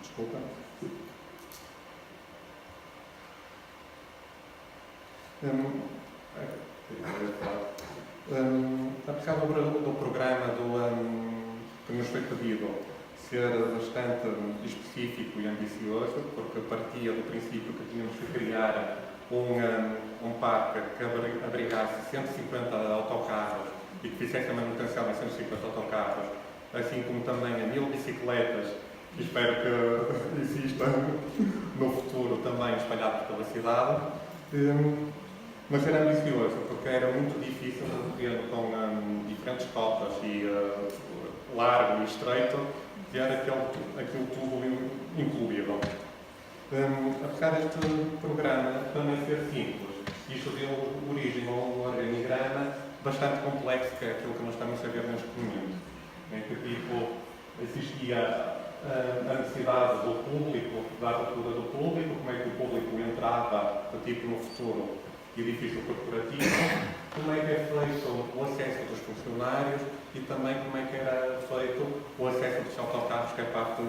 Desculpa. Apesar do programa que nos foi pedido ser bastante específico e ambicioso, porque partia do princípio que tínhamos que criar um parque que abrigasse 150 autocarros e que fizesse a manutenção de 150 autocarros, assim como também a 1000 bicicletas, que espero que existam no futuro também espalhados pela cidade. Mas era ambicioso, porque era muito difícil de com diferentes cotas e largo e estreito, ter aquilo tudo incluído. Apesar deste programa também ser simples, isto deu origem a um organigrama bastante complexo, que é aquilo que nós estamos a ver neste momento, em que tipo, existia a necessidade do público, da abertura do público, como é que o público entrava, tipo no futuro, edifício corporativo, como é que é feito o acesso dos funcionários e também como é que era feito o acesso dos autocarros, que é a parte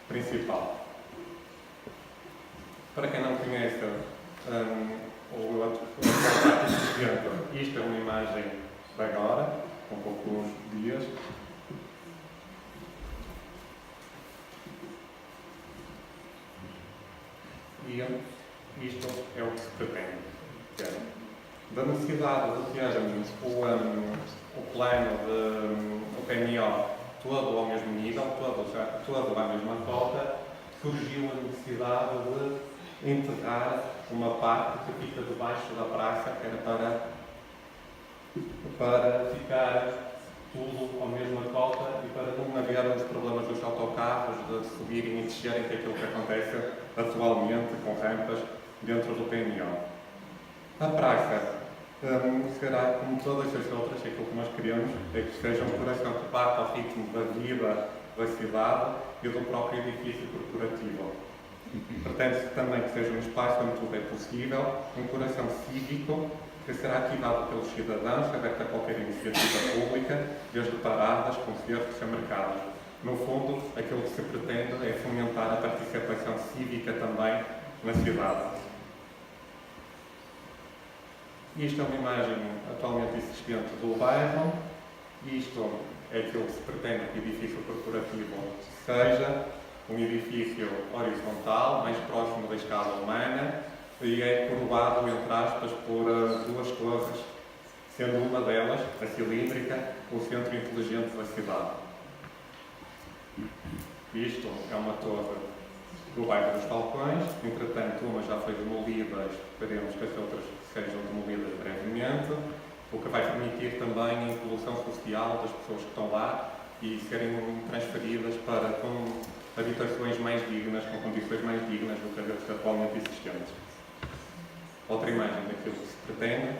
principal. Para quem não conhece o atual existente, isto é uma imagem de agora, com poucos dias. E isto é o que se pretende. Da necessidade de termos o plano o PMO todo ao mesmo nível, todo à mesma cota, surgiu a necessidade de enterrar uma parte que fica debaixo da praça, que era para ficar tudo à mesma cota e para não haver os problemas dos autocarros de subirem e descerem, que é aquilo que acontece atualmente com rampas dentro do PMO. A praça será, como todas as outras, aquilo que nós queremos é que seja um coração que bate ao ritmo da vida da cidade e do próprio edifício corporativo. Pretende-se também que seja um espaço onde tudo é possível, um coração cívico que será ativado pelos cidadãos, aberto a qualquer iniciativa pública, desde paradas, concertos a mercados. No fundo, aquilo que se pretende é fomentar a participação cívica também na cidade. Isto é uma imagem atualmente existente do bairro. Isto é aquilo que se pretende que o edifício corporativo seja um edifício horizontal, mais próximo da escala humana, e é coroado, entre aspas, por duas torres, sendo uma delas, a cilíndrica, o centro inteligente da cidade. Isto é uma torre do bairro dos Falcões, entretanto uma já foi demolida, esperemos que as outras sejam demolidas brevemente, o que vai permitir também a inclusão social das pessoas que estão lá e serem transferidas para com habitações mais dignas, com condições mais dignas do que as atualmente existentes. Outra imagem daquilo que se pretende.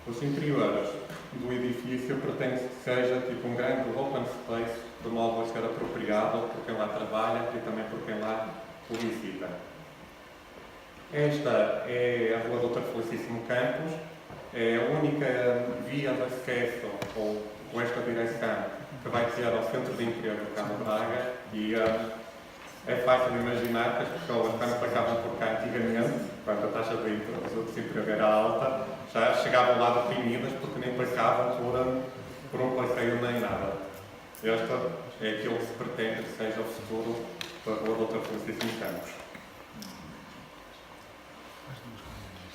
Os interiores do edifício pretende que seja tipo um grande open space, de modo a ser apropriado por quem lá trabalha e também por quem lá o visita. Esta é a Rua Dr. Felicíssimo Campos, é a única via de acesso com esta direção que vai ter ao Centro de Emprego de Cabo Braga e é fácil imaginar que as pessoas, quando passavam por cá antigamente, quando a taxa de desemprego era alta, já chegavam lá deprimidas porque nem passavam por um passeio nem nada. Este é aquilo que se pretende que seja o futuro da Rua Dr. Felicíssimo Campos.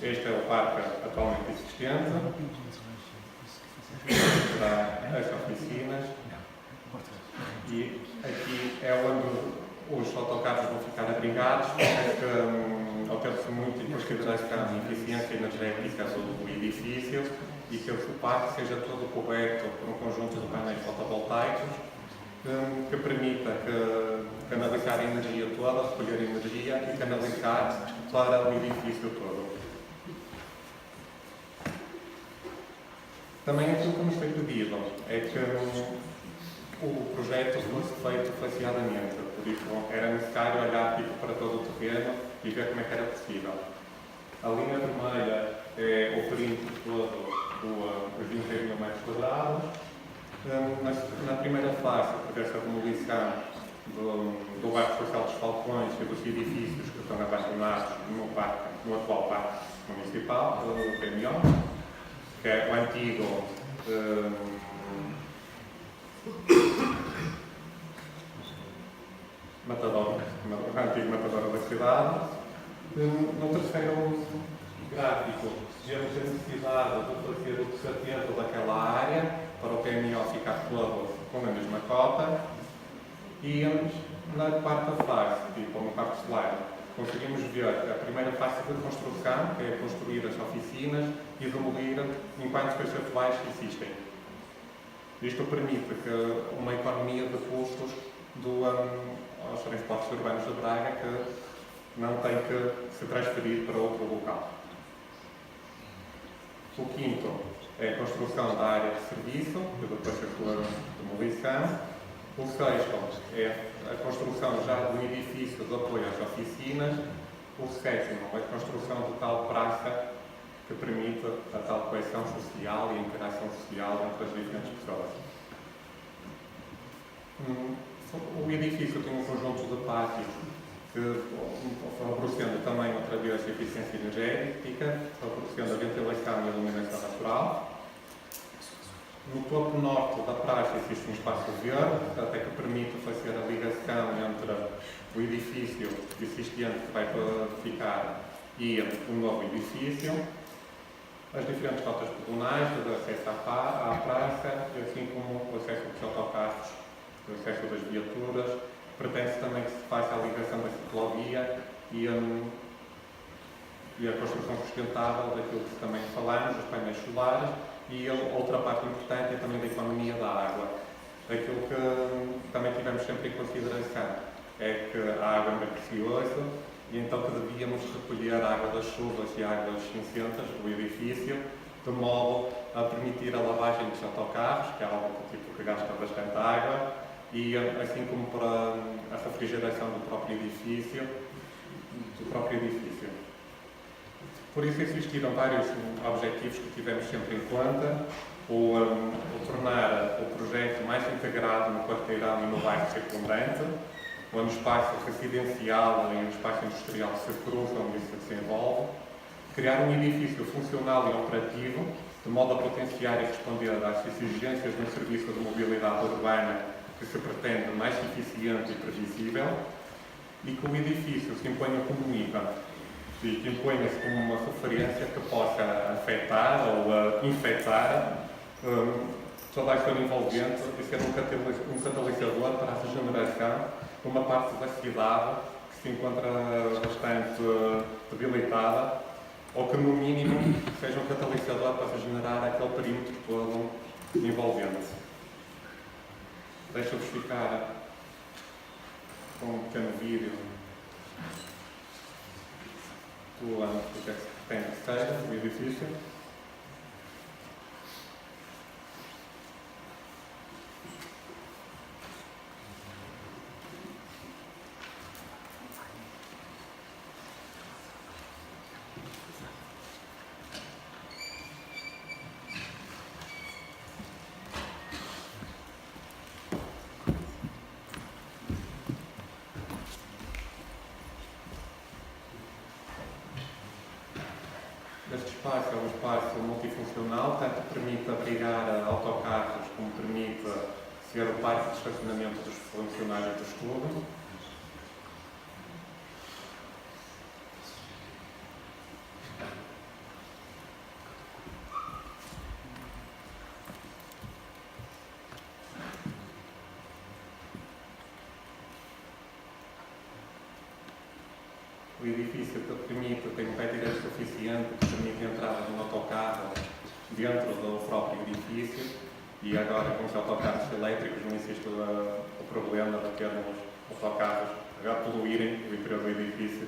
Este é o parque atualmente existente. Será as oficinas. E aqui é onde os autocarros vão ficar abrigados, ao ter-se muito em consideração a eficiência energética do edifício e que o parque seja todo coberto por um conjunto de painéis fotovoltaicos que permita canalizar a energia toda, recolher a energia e canalizar para o edifício todo. Também aquilo que nos foi pedido é que o projeto fosse feito faseadamente, por isso era necessário olhar para todo o terreno e ver como é que era possível. A linha vermelha é o perímetro todo dos 26 mil metros quadrados. Na primeira fase, por essa demolição, do Bairro Social dos Falcões e dos edifícios que estão abandonados no atual Parque Municipal, do PMO, que é o antigo Matadouro, o antigo Matadouro da cidade. No terceiro gráfico, vemos a necessidade de fazer o desatento daquela área para o PMO ficar todo com a mesma cota. E na quarta fase, tipo no quarto slide, conseguimos ver a primeira fase de construção, que é construir as oficinas e demolir enquanto que as atuais existem. Isto permite que uma economia de custos aos transportes urbanos de Braga, que não tem que se transferir para outro local. O quinto é a construção da área de serviço, que depois a sua demolição. O sexto é a construção já de um edifício de apoio às oficinas. O sétimo é a construção de tal praça que permite a tal coesão social e a interação social entre as diferentes pessoas. O edifício tem um conjunto de pátios que favorecendo também outra vez a eficiência energética, favorecendo a ventilação e a iluminação natural. No topo norte da praça existe um espaço verde, até que permite fazer a ligação entre o edifício existente que vai ficar e o novo edifício. As diferentes rotas pedonais de acesso à praça, assim como o acesso dos autocarros, o acesso das viaturas. Pretende-se também que se faça a ligação da ciclovia e a construção sustentável daquilo que também falamos, os painéis solares. E outra parte importante é também da economia da água. Aquilo que também tivemos sempre em consideração é que a água é preciosa e então que devíamos recolher a água das chuvas e águas cinzentas do edifício, de modo a permitir a lavagem dos autocarros, que é algo que gasta bastante água, e assim como para a refrigeração do próprio edifício. Por isso existiram vários objetivos que tivemos sempre em conta, o tornar o projeto mais integrado no quarteirão e no bairro circundante, onde o espaço residencial e o espaço industrial se cruzam e se desenvolvem, criar um edifício funcional e operativo, de modo a potenciar e responder às exigências de um serviço de mobilidade urbana que se pretende mais eficiente e previsível, e que o edifício se imponha como IVA, e que imponha-se como uma referência que possa afetar ou infectar toda a história envolvente e ser um catalisador para a regeneração de uma parte da cidade que se encontra bastante debilitada, ou que, no mínimo, seja um catalisador para regenerar aquele perímetro todo envolvente. Deixo-vos ficar com um pequeno vídeo do ano que tem que seja, do edifício. Este espaço é um espaço multifuncional, tanto permite abrigar autocarros como permite ser o parque de estacionamento dos funcionários do clube. O edifício que permite, tem um pé direito suficiente, que permite a entrada de um autocarro dentro do próprio edifício, e agora com os autocarros elétricos não existe o problema de termos autocarros a poluírem o interior do edifício.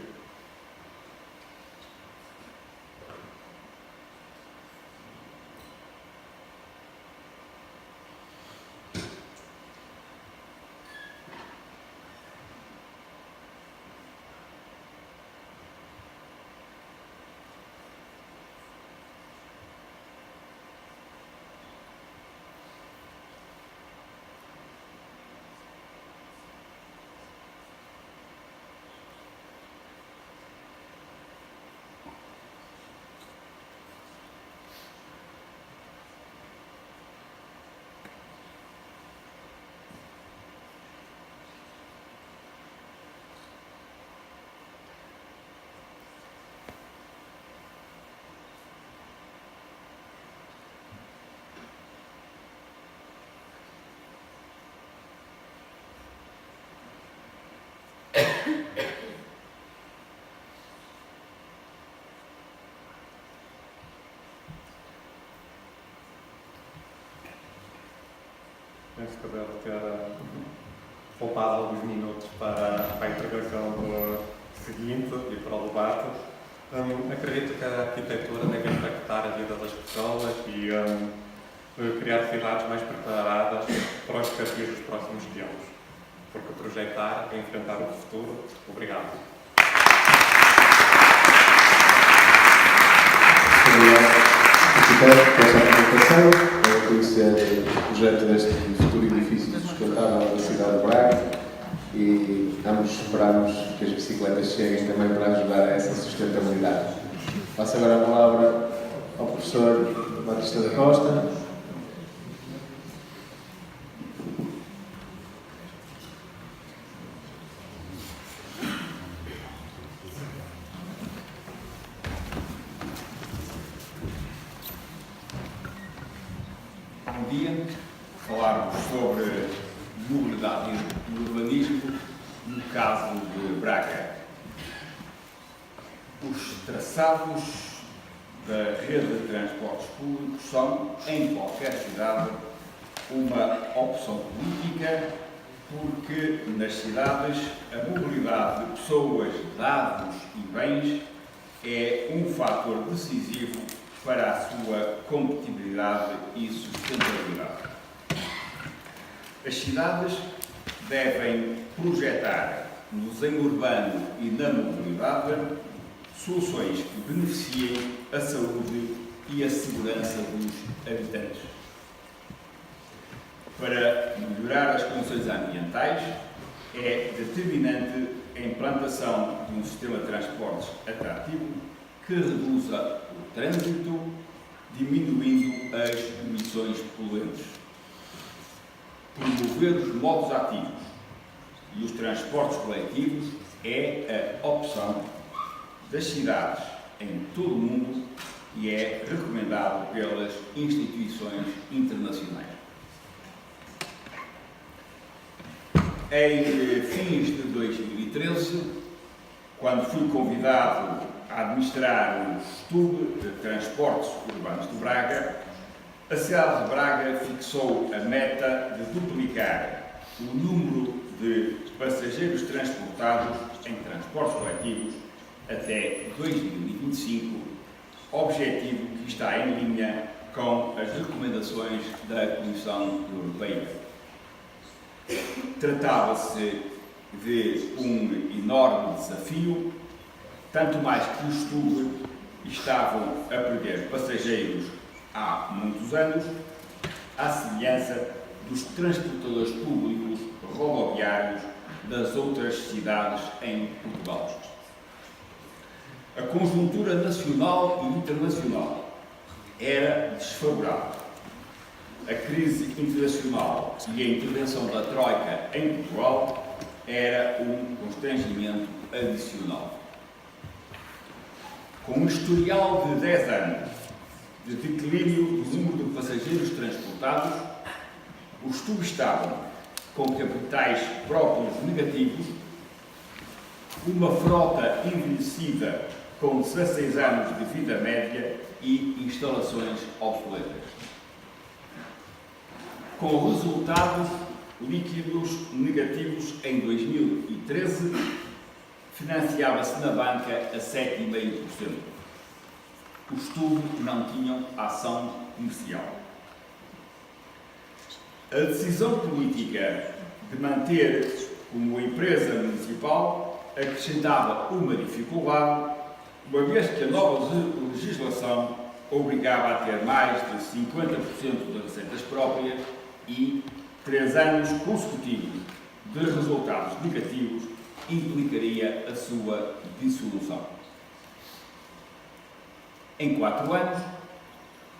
Penso que devo ter poupado alguns minutos para a intervenção seguinte e para o debate. Acredito que a arquitetura deve impactar a vida das pessoas e criar cidades mais preparadas para os desafios dos próximos tempos. Porque projetar é enfrentar o futuro. Obrigado. Obrigado por esta apresentação. Conhecer o projeto deste futuro edifício sustentável da cidade de Braga e ambos esperamos que as bicicletas cheguem também para ajudar a essa sustentabilidade. Passo agora a palavra ao professor Batista da Costa. Bom dia. Falarmos sobre mobilidade e urbanismo no caso de Braga. Os traçados da rede de transportes públicos são, em qualquer cidade, uma opção política, porque nas cidades a mobilidade de pessoas, dados e bens é um fator decisivo para a sua competitividade e sustentabilidade. As cidades devem projetar no desenho urbano e na mobilidade soluções que beneficiem a saúde e a segurança dos habitantes. Para melhorar as condições ambientais, é determinante a implantação de um sistema de transportes atrativo que reduza o trânsito, diminuindo as emissões poluentes. Promover os modos ativos e os transportes coletivos é a opção das cidades em todo o mundo e é recomendado pelas instituições internacionais. Em fins de 2013, quando fui convidado a administrar o estudo de transportes urbanos de Braga, a cidade de Braga fixou a meta de duplicar o número de passageiros transportados em transportes coletivos até 2025, objetivo que está em linha com as recomendações da Comissão Europeia. Tratava-se de um enorme desafio, tanto mais que os estudos estavam a perder passageiros há muitos anos, à semelhança dos transportadores públicos rodoviários das outras cidades em Portugal. A conjuntura nacional e internacional era desfavorável. A crise internacional e a intervenção da Troika em Portugal era um constrangimento adicional. Com um historial de 10 anos de declínio do número de passageiros transportados, os tubos estavam com capitais próprios negativos, uma frota envelhecida com 16 anos de vida média e instalações obsoletas. Com resultados líquidos negativos em 2013, financiava-se na banca a 7,5%. Os tubos não tinham ação comercial. A decisão política de manter como empresa municipal acrescentava uma dificuldade, uma vez que a nova legislação obrigava a ter mais de 50% das receitas próprias e 3 anos consecutivos de resultados negativos implicaria a sua dissolução. Em 4 anos,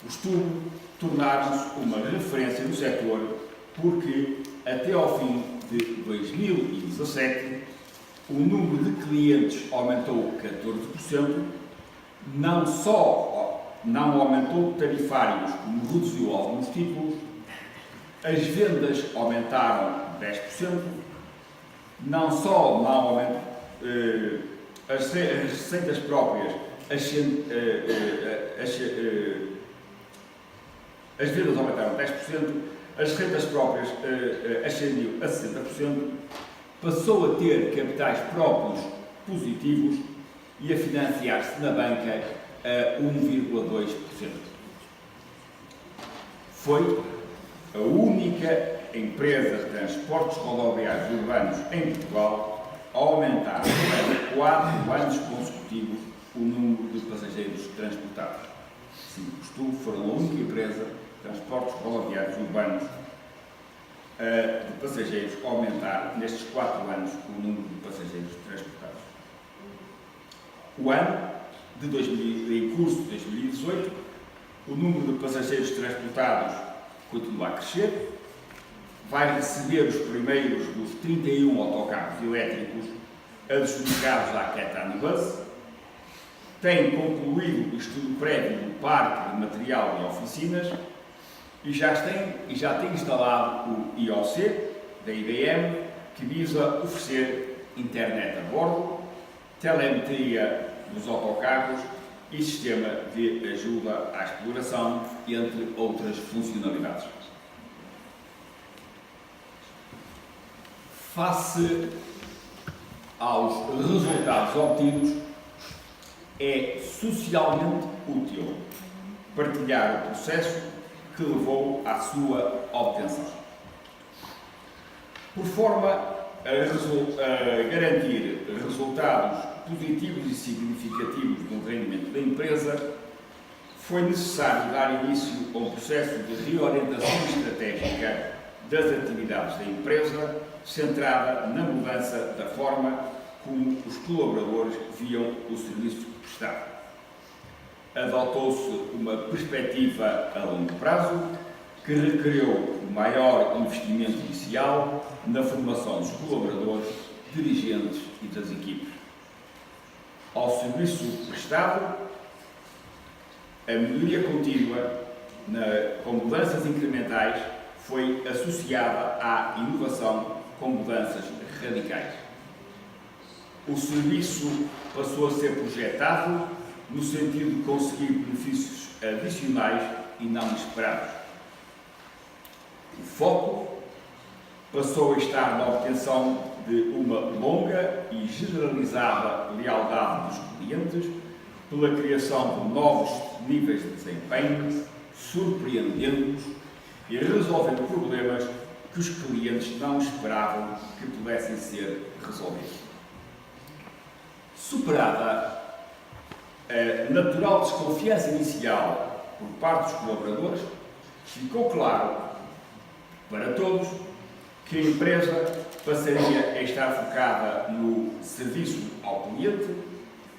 os tubos tornaram-se uma referência no setor porque, até ao fim de 2017, o número de clientes aumentou 14%, não só não aumentou tarifários, como reduziu alguns títulos, as vendas aumentaram 10%, não só não aumentam as receitas próprias, as vendas aumentaram 10%, as receitas próprias ascendiam a 60%, passou a ter capitais próprios positivos e a financiar-se na banca a 1,2%. Foi a única empresa de transportes rodoviários urbanos em Portugal a aumentar durante 4 anos consecutivos o número de passageiros transportados. Sim, costumo, foram a única empresa de transportes rodoviários urbanos de passageiros a aumentar nestes 4 anos o número de passageiros transportados. O ano em curso de 2018, o número de passageiros transportados continua a crescer, vai receber os primeiros dos 31 autocarros elétricos adjudicados à Caetano Bus, tem concluído o estudo prévio do parque de material e oficinas e já tem instalado o IOC da IBM, que visa oferecer internet a bordo, telemetria dos autocarros e sistema de ajuda à exploração, entre outras funcionalidades. Face aos resultados obtidos, é socialmente útil partilhar o processo que levou à sua obtenção. Por forma a garantir resultados positivos e significativos no rendimento da empresa, foi necessário dar início a um processo de reorientação estratégica das atividades da empresa, centrada na mudança da forma como os colaboradores viam o serviço prestado. Adotou-se uma perspectiva a longo prazo, que requeriu maior investimento inicial na formação dos colaboradores, dirigentes e das equipes. Ao serviço prestado, a melhoria contínua, com mudanças incrementais, foi associada à inovação com mudanças radicais. O serviço passou a ser projetado no sentido de conseguir benefícios adicionais e não esperados. O foco passou a estar na obtenção de uma longa e generalizada lealdade dos clientes, pela criação de novos níveis de desempenho, surpreendendo-os e resolvendo problemas que os clientes não esperavam que pudessem ser resolvidos. Superada a natural desconfiança inicial por parte dos colaboradores, ficou claro para todos que a empresa passaria a estar focada no serviço ao cliente,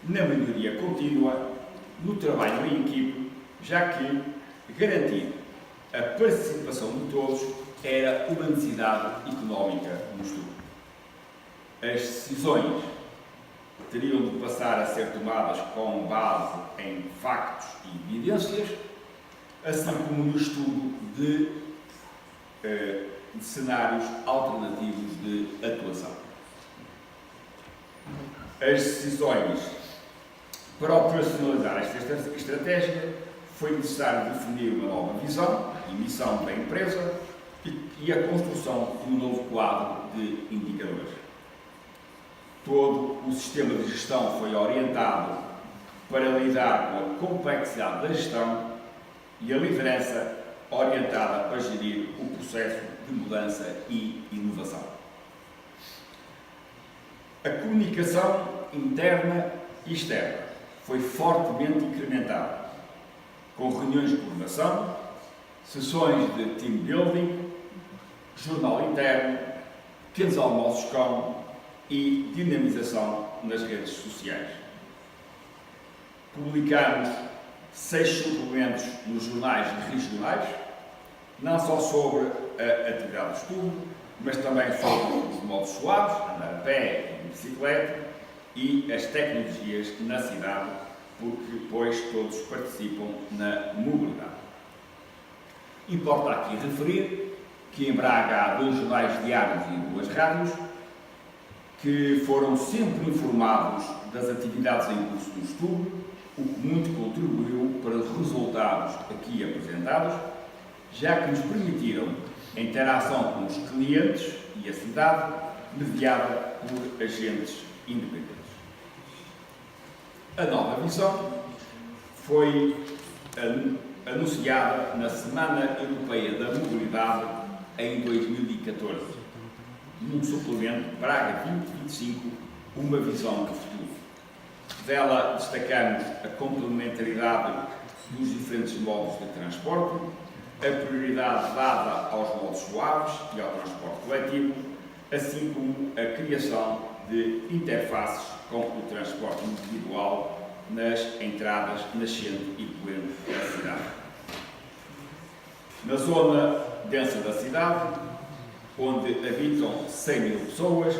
na melhoria contínua, no trabalho em equipe, já que garantir a participação de todos era uma necessidade económica no estudo. As decisões teriam de passar a ser tomadas com base em factos e evidências, assim como no estudo de cenários alternativos de atuação. As decisões para operacionalizar esta estratégia foi necessário definir uma nova visão e missão da empresa e a construção de um novo quadro de indicadores. Todo o sistema de gestão foi orientado para lidar com a complexidade da gestão e a liderança orientada para gerir o processo de mudança e inovação. A comunicação interna e externa foi fortemente incrementada, com reuniões de coordenação, sessões de team building, jornal interno, pequenos almoços com e dinamização nas redes sociais. Publicamos 6 suplementos nos jornais regionais, não só sobre a atividade de estudo, mas também sobre os modos suaves, andar a pé e bicicleta, e as tecnologias na cidade, porque depois todos participam na mobilidade. Importa aqui referir que em Braga há 2 jornais diários e 2 rádios, que foram sempre informados das atividades em curso do estudo, o que muito contribuiu para os resultados aqui apresentados, já que nos permitiram a interação com os clientes e a cidade, mediada por agentes independentes. A nova visão foi anunciada na Semana Europeia da Mobilidade em 2014, num suplemento Praga 2025, uma visão do futuro. Dela destacamos a complementaridade dos diferentes modos de transporte, a prioridade dada aos modos suaves e ao transporte coletivo, assim como a criação de interfaces com o transporte individual nas entradas nascente e poente da cidade. Na zona densa da cidade, onde habitam 100 mil pessoas,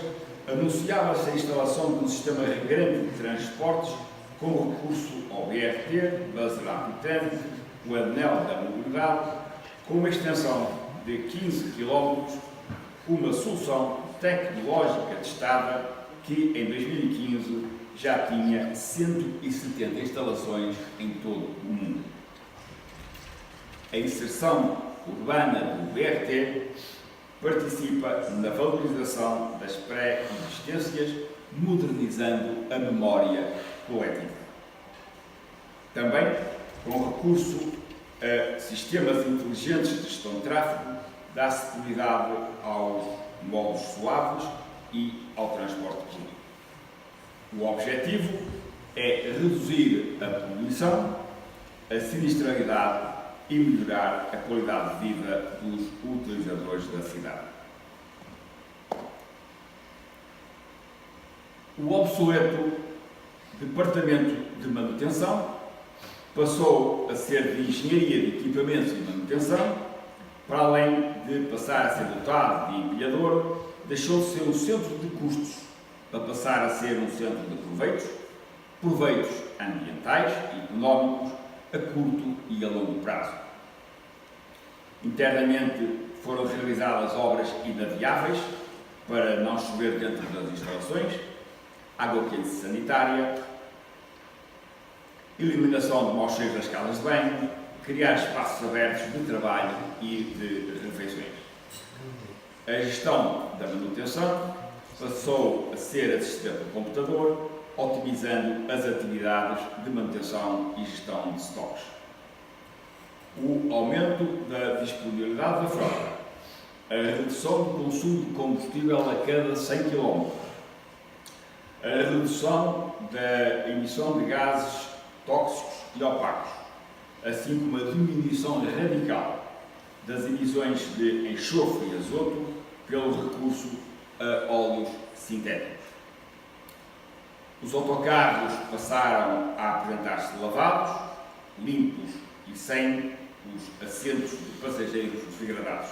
anunciava-se a instalação de um sistema grande de transportes com recurso ao BRT, Bus Rapid Transit, o anel da mobilidade, com uma extensão de 15 km, uma solução tecnológica testada que em 2015 já tinha 170 instalações em todo o mundo. A inserção urbana do BRT participa na valorização das pré-existências, modernizando a memória coletiva. Também, com recurso a sistemas inteligentes de gestão de tráfego, dá-se prioridade aos modos suaves e ao transporte público. O objetivo é reduzir a poluição, a sinistralidade e melhorar a qualidade de vida dos utilizadores da cidade. O obsoleto Departamento de Manutenção passou a ser de Engenharia de Equipamentos e Manutenção, para além de passar a ser dotado de empilhador, deixou de ser um centro de custos para passar a ser um centro de proveitos ambientais e económicos a curto e a longo prazo. Internamente foram realizadas obras inadiáveis para não chover dentro das instalações, água quente sanitária, eliminação de maus cheiros das casas de banho, criar espaços abertos de trabalho e de refeições. A gestão da manutenção passou a ser assistida por computador, otimizando as atividades de manutenção e gestão de estoques. O aumento da disponibilidade da frota, a redução do consumo de combustível a cada 100 km, a redução da emissão de gases tóxicos e opacos, assim como a diminuição radical das emissões de enxofre e azoto pelo recurso a óleos sintéticos. Os autocarros passaram a apresentar-se lavados, limpos e sem os assentos de passageiros degradados.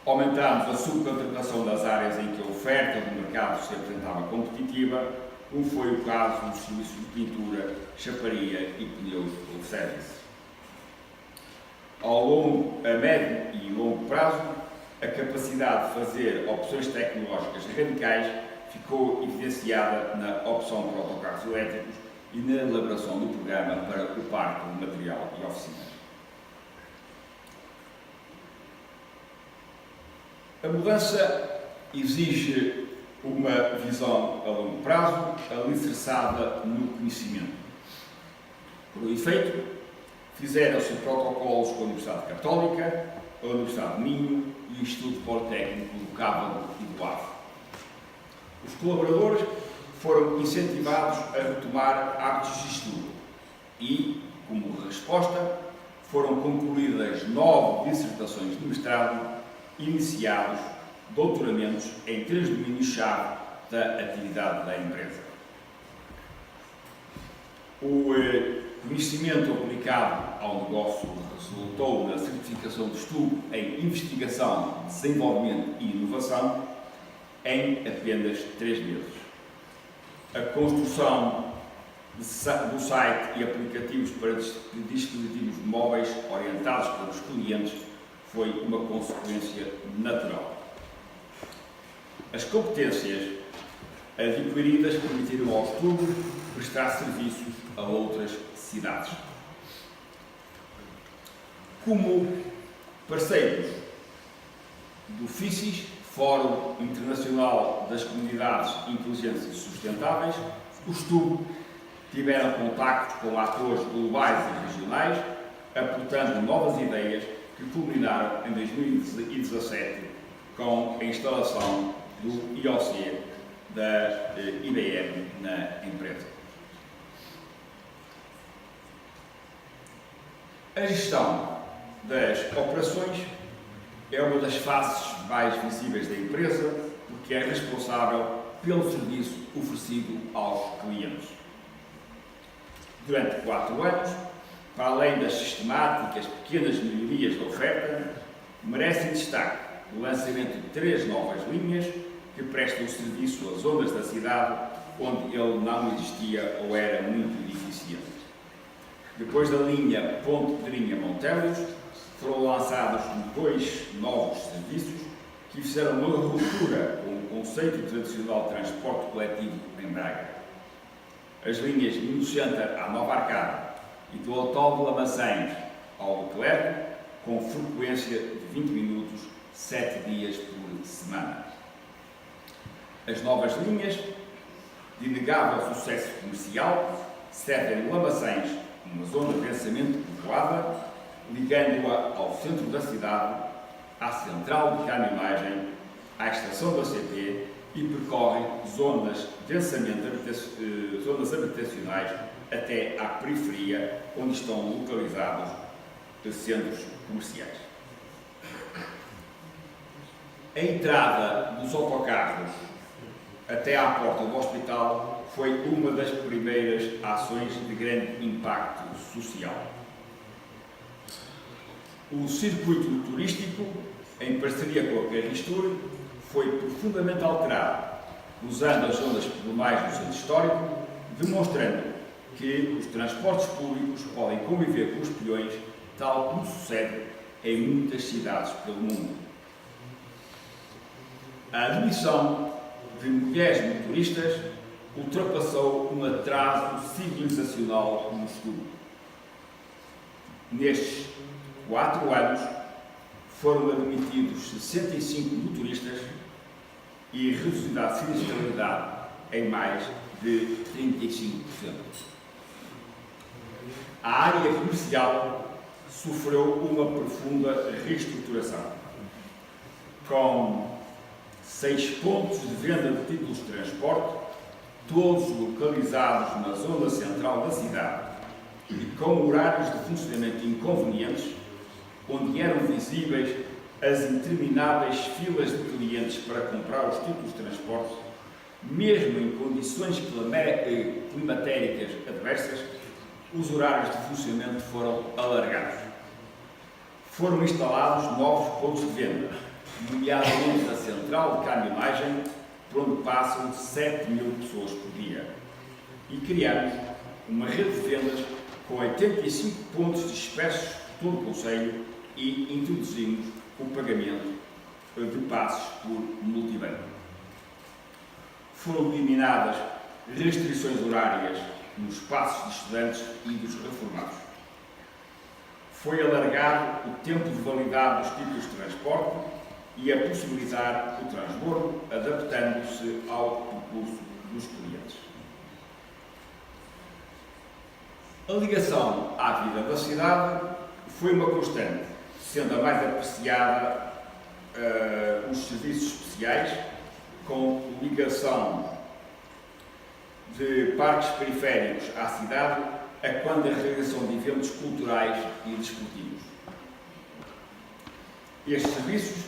Aumentámos a subcontratação das áreas em que a oferta do mercado se apresentava competitiva, como foi o caso dos serviços de pintura, chaparia e pneus de serviço. A médio e longo prazo, a capacidade de fazer opções tecnológicas radicais ficou evidenciada na opção por autocarros elétricos e na elaboração do programa para o parque de material e oficinas. A mudança exige uma visão a longo prazo, alicerçada no conhecimento. Por efeito, fizeram-se protocolos com a Universidade Católica, a Universidade de Minho e o Instituto Politécnico do Cabo e do Ave. Os colaboradores foram incentivados a retomar hábitos de estudo e, como resposta, foram concluídas 9 dissertações de mestrado, iniciados doutoramentos em 3 domínios-chave da atividade da empresa. O conhecimento aplicado ao negócio resultou na certificação de estudo em investigação, desenvolvimento e inovação em apenas 3 meses. A construção do site e aplicativos para dispositivos móveis orientados para os clientes foi uma consequência natural. As competências adquiridas permitiram ao clube prestar serviços a outras cidades. Como parceiros do FICIS, Fórum Internacional das Comunidades Inteligentes e Sustentáveis, os TUB tiveram contacto com atores globais e regionais, aportando novas ideias que culminaram em 2017 com a instalação do IOC da IBM na empresa. A gestão das operações é uma das faces mais visíveis da empresa, porque é responsável pelo serviço oferecido aos clientes. Durante 4 anos, para além das sistemáticas pequenas melhorias da oferta, merecem destaque o lançamento de 3 novas linhas que prestam serviço às zonas da cidade onde ele não existia ou era muito deficiente. Depois da linha Ponte Pedrinha-Montelos, foram lançados 2 novos serviços que fizeram uma ruptura com o conceito tradicional de transporte coletivo em Braga. As linhas de Minho Center à Nova Arcada e do Autol de Lamaçães ao Leclerc, com frequência de 20 minutos, 7 dias por semana. As novas linhas, de inegável sucesso comercial, servem Lamaçães, uma zona densamente povoada, ligando-a ao centro da cidade, à central de caminhonagem, à estação da CP e percorrem zonas habitacionais até à periferia, onde estão localizados centros comerciais. A entrada dos autocarros até à porta do hospital foi uma das primeiras ações de grande impacto social. O circuito turístico, em parceria com a Carristur, foi profundamente alterado, usando as zonas pedonais do centro histórico, demonstrando que os transportes públicos podem conviver com os peões, tal como sucede em muitas cidades pelo mundo. A admissão de mulheres motoristas ultrapassou um atraso civilizacional no estudo. Nestes 4 anos, foram admitidos 65 motoristas e reduzida a sinistralidade em mais de 35%. A área comercial sofreu uma profunda reestruturação, com 6 pontos de venda de títulos de transporte, todos localizados na zona central da cidade e com horários de funcionamento inconvenientes, onde eram visíveis as intermináveis filas de clientes para comprar os títulos de transporte, mesmo em condições climatéricas adversas, os horários de funcionamento foram alargados. Foram instalados novos pontos de venda, nomeadamente a central de caminhonagem, por onde passam 7.000 pessoas por dia. E criamos uma rede de vendas com 85 pontos dispersos por todo o concelho e introduzimos o pagamento de passos por multibanco. Foram eliminadas restrições horárias nos passos de estudantes e dos reformados. Foi alargado o tempo de validade dos títulos de transporte e a possibilitar o transbordo, adaptando-se ao percurso dos clientes. A ligação à vida da cidade foi uma constante, sendo a mais apreciada os serviços especiais, com ligação de parques periféricos à cidade, a quando a realização de eventos culturais e desportivos. Estes serviços,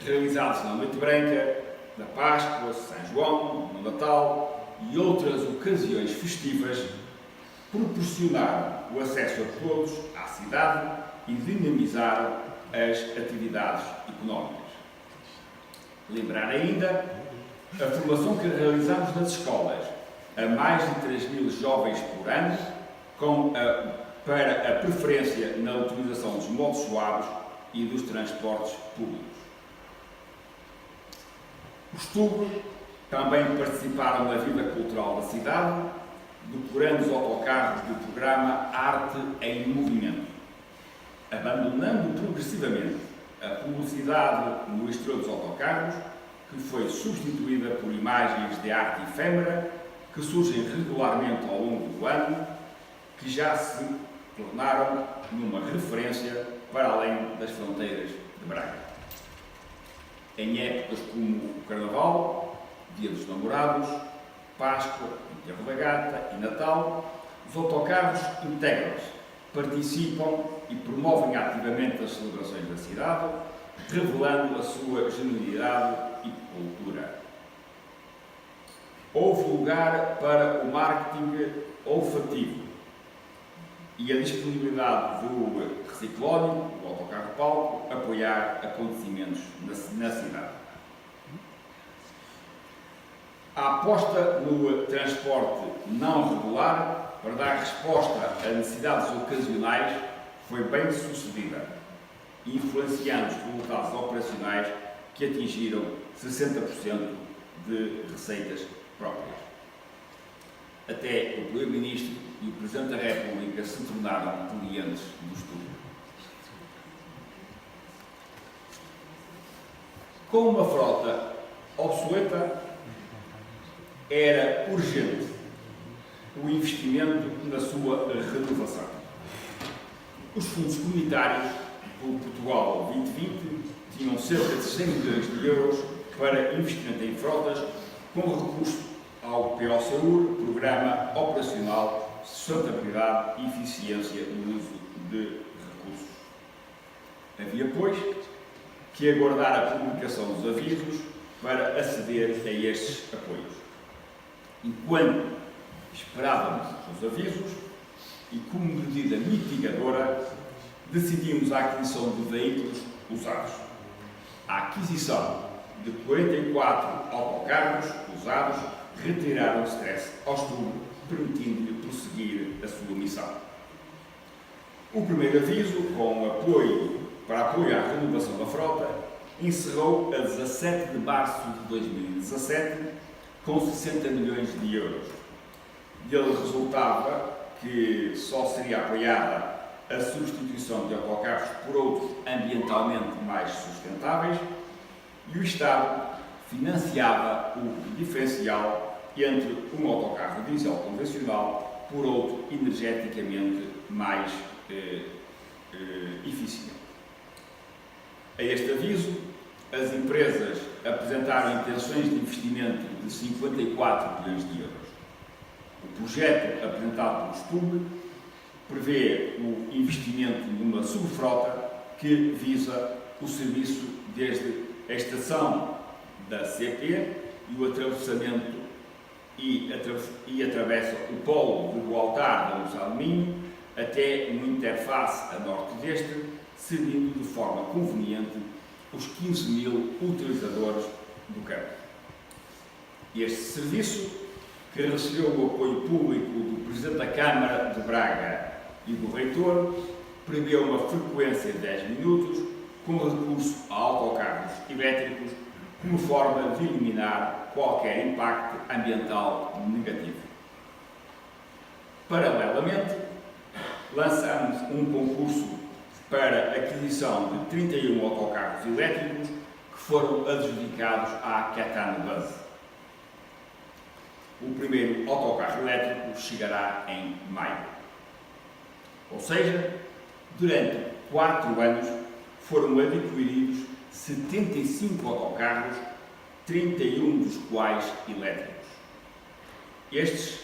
realizados na Noite Branca, na Páscoa, São João, no Natal e outras ocasiões festivas, proporcionaram o acesso a todos à cidade e dinamizaram as atividades económicas. Lembrar ainda a formação que realizamos nas escolas a mais de 3.000 jovens por ano, para a preferência na utilização dos modos suaves e dos transportes públicos. Os TUB também participaram na vida cultural da cidade, decorando os autocarros do programa Arte em Movimento, abandonando progressivamente a publicidade no exterior dos autocarros, que foi substituída por imagens de arte efêmera que surgem regularmente ao longo do ano, que já se tornaram numa referência para além das fronteiras de Braga. Em épocas como o Carnaval, Dia dos Namorados, Páscoa, Enterro da Gata e Natal, os autocarros integram-se, participam e promovem ativamente as celebrações da cidade, revelando a sua genuinidade e cultura. Houve lugar para o marketing olfativo e a disponibilidade do reciclónico, do autocarro-palco, apoiar acontecimentos na cidade. A aposta no transporte não regular para dar resposta a necessidades ocasionais foi bem sucedida, influenciando os resultados operacionais que atingiram 60% de receitas próprias. Até o Primeiro-Ministro e o Presidente da República se tornaram clientes do estudo. Com uma frota obsoleta, era urgente o investimento na sua renovação. Os fundos comunitários do Portugal 2020 tinham cerca de 100 milhões de euros para investimento em frotas com recurso ao POCUR, Programa Operacional de Sustentabilidade e Eficiência no Uso de Recursos. Havia, pois, que aguardar a publicação dos avisos para aceder a estes apoios. Enquanto esperávamos os avisos e, como medida mitigadora, decidimos a aquisição de veículos usados. A aquisição de 44 autocarros usados retiraram o stress ao estudo, permitindo-lhe prosseguir a sua missão. O primeiro aviso, com apoio para apoio à renovação da frota, encerrou a 17 de março de 2017 com 60 milhões de euros. Dele resultava que só seria apoiada a substituição de autocarros por outros ambientalmente mais sustentáveis e o Estado financiava o diferencial entre um autocarro diesel convencional por outro energeticamente mais eficiente. A este aviso, as empresas apresentaram intenções de investimento de 54 milhões de euros. O projeto apresentado pelo STUB prevê o investimento numa subfrota que visa o serviço desde a estação da CP e o atravessamento e atravessa o polo do altar da Luz Alumínio até uma interface a norte deste, servindo de forma conveniente os 15 mil utilizadores do campo. Este serviço, que recebeu o apoio público do Presidente da Câmara de Braga e do Reitor, prevê uma frequência de 10 minutos com recurso a autocarros elétricos como forma de eliminar qualquer impacto ambiental negativo. Paralelamente, lançamos um concurso para a aquisição de 31 autocarros elétricos que foram adjudicados à Caetano Bus. O primeiro autocarro elétrico chegará em maio. Ou seja, durante 4 anos foram adquiridos 75 autocarros, 31 dos quais elétricos. Estes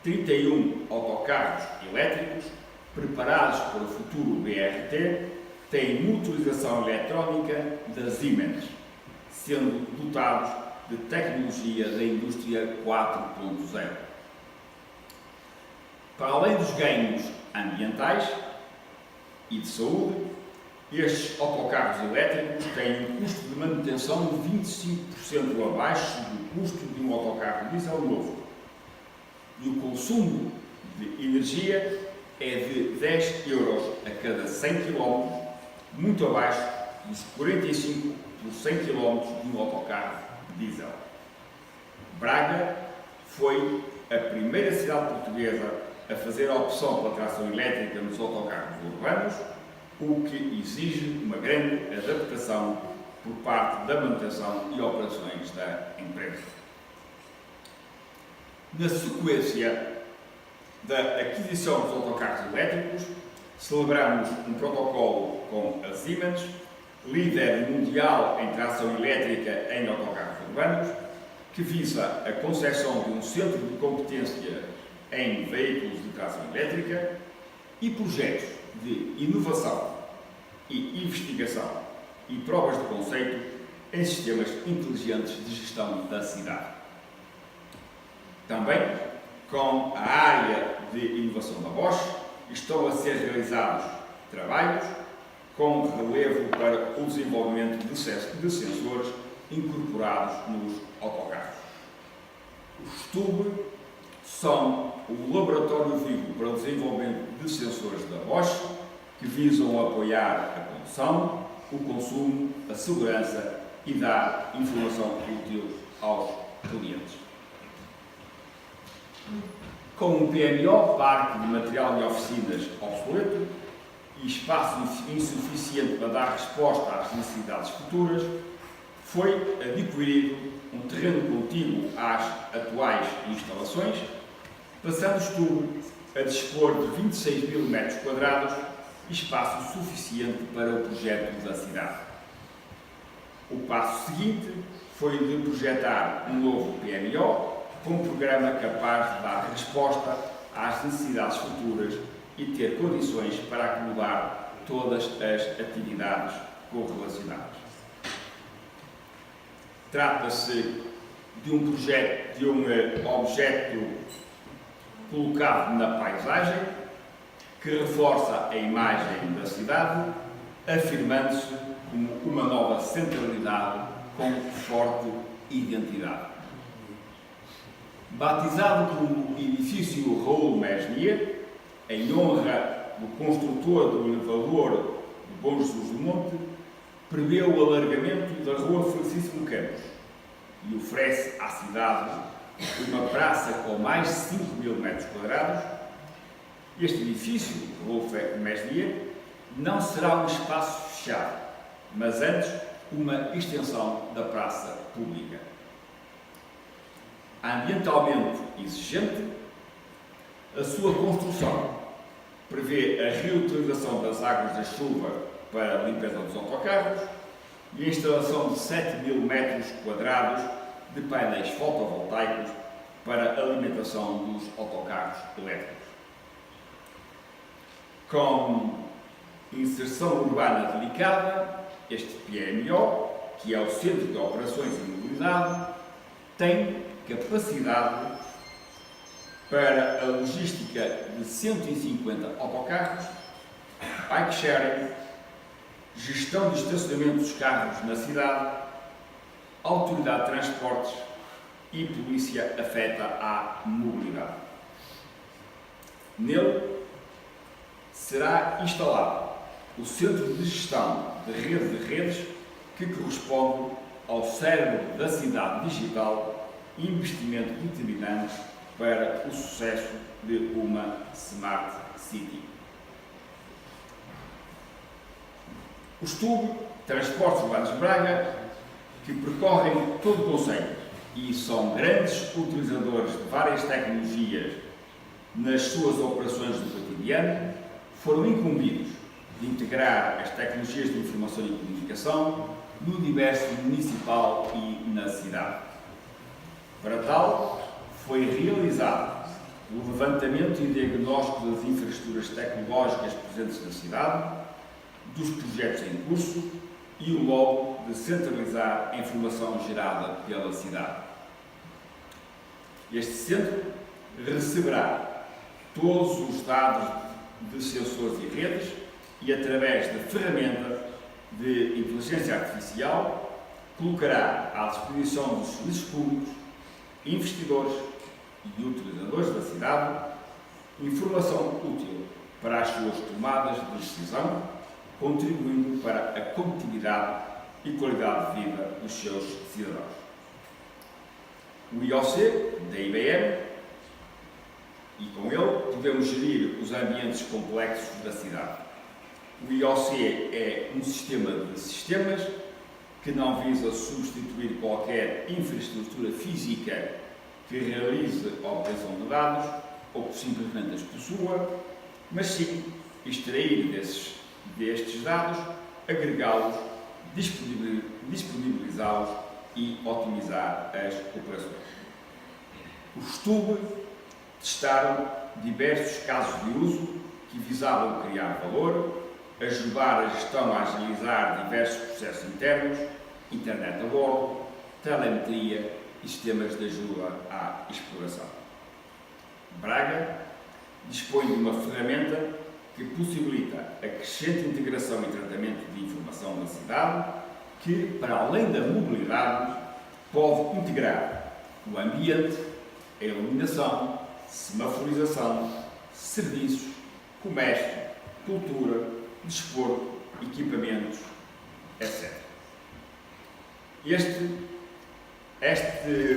31 autocarros elétricos, preparados para o futuro BRT, têm motorização eletrónica da Siemens, sendo dotados de tecnologia da indústria 4.0. Para além dos ganhos ambientais e de saúde, estes autocarros elétricos têm um custo de manutenção de 25% abaixo do custo de um autocarro diesel novo. E o consumo de energia é de 10 euros a cada 100 km, muito abaixo dos 45 por 100 km de um autocarro diesel. Braga foi a primeira cidade portuguesa a fazer a opção pela tração elétrica nos autocarros urbanos, o que exige uma grande adaptação por parte da manutenção e operações da empresa. Na sequência da aquisição dos autocarros elétricos, celebramos um protocolo com a Siemens, líder mundial em tração elétrica em autocarros urbanos, que visa a concessão de um centro de competência em veículos de tração elétrica e projetos de inovação e investigação e provas de conceito em sistemas inteligentes de gestão da cidade. Também, com a área de inovação da Bosch, estão a ser realizados trabalhos com relevo para o desenvolvimento de sensores incorporados nos autocarros. Os STUB são o laboratório vivo para o desenvolvimento de sensores da Bosch que visam apoiar a condução, o consumo, a segurança e dar informação útil aos clientes. Com um PMO, Parque de Material e Oficinas obsoleto, e espaço insuficiente para dar resposta às necessidades futuras, foi adquirido um terreno contíguo às atuais instalações, passando o STUB a dispor de 26 mil metros quadrados, espaço suficiente para o projeto da cidade. O passo seguinte foi de projetar um novo PMO, com um programa capaz de dar resposta às necessidades futuras e ter condições para acomodar todas as atividades correlacionadas. Trata-se de um projeto, de um objeto colocado na paisagem que reforça a imagem da cidade, afirmando-se como uma nova centralidade com forte identidade. Batizado como Edifício Raul Mesnier, em honra do construtor do elevador de Bom Jesus do Monte, prevê o alargamento da Rua Felicíssimo Campos e oferece à cidade uma praça com mais de 5 mil metros quadrados. Este edifício, Raul Mesnier, não será um espaço fechado, mas antes uma extensão da praça pública. Ambientalmente exigente, a sua construção prevê a reutilização das águas da chuva para a limpeza dos autocarros e a instalação de 7 mil metros quadrados de painéis fotovoltaicos para a alimentação dos autocarros elétricos. Com inserção urbana delicada, este PMO, que é o Centro de Operações e Mobilidade, tem capacidade para a logística de 150 autocarros, bike sharing, gestão de estacionamento dos carros na cidade, autoridade de transportes e polícia afeta à mobilidade. Nele será instalado o Centro de Gestão de Rede de Redes, que corresponde ao cérebro da cidade digital, investimento determinante para o sucesso de uma Smart City. Os TUB, Transportes Urbanos de Braga, que percorrem todo o concelho e são grandes utilizadores de várias tecnologias nas suas operações do cotidiano, foram incumbidos de integrar as tecnologias de informação e comunicação no universo municipal e na cidade. Para tal, foi realizado o levantamento e diagnóstico das infraestruturas tecnológicas presentes na cidade, dos projetos em curso e o modo de centralizar a informação gerada pela cidade. Este centro receberá todos os dados de sensores e redes e, através da ferramenta de inteligência artificial, colocará à disposição dos serviços públicos, investidores e utilizadores da cidade informação útil para as suas tomadas de decisão, contribuindo para a competitividade e qualidade de vida dos seus cidadãos. o IOC, da IBM, e com ele podemos gerir os ambientes complexos da cidade. O IOC é um sistema de sistemas que não visa substituir qualquer infraestrutura física que realize a obtenção de dados ou que simplesmente as possua, mas sim extrair destes dados, agregá-los, disponibilizá-los e otimizar as operações. Os TUB testaram diversos casos de uso que visavam criar valor, ajudar a gestão a agilizar diversos processos internos, internet a bordo, telemetria e sistemas de ajuda à exploração. Braga dispõe de uma ferramenta que possibilita a crescente integração e tratamento de informação da cidade, que, para além da mobilidade, pode integrar o ambiente, a iluminação, semaforização, serviços, comércio, cultura, desporto, equipamentos, etc. Este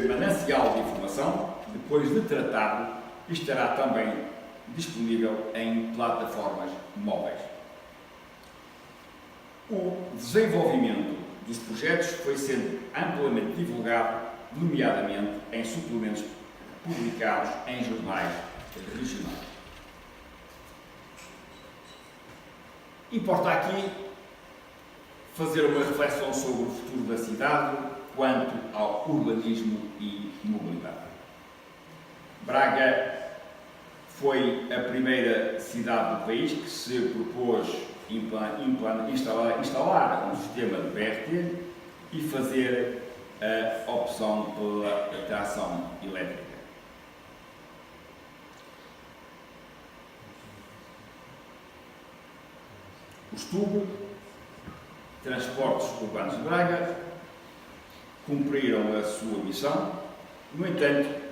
manancial de informação, depois de tratado, estará também disponível em plataformas móveis. O desenvolvimento dos projetos foi sendo amplamente divulgado, nomeadamente em suplementos publicados em jornais regionais. Importa aqui fazer uma reflexão sobre o futuro da cidade quanto ao urbanismo e mobilidade. Braga foi a primeira cidade do país que se propôs instalar um sistema de BRT e fazer a opção pela tração elétrica. Os TUB, Transportes Urbanos de Braga, cumpriram a sua missão. No entanto,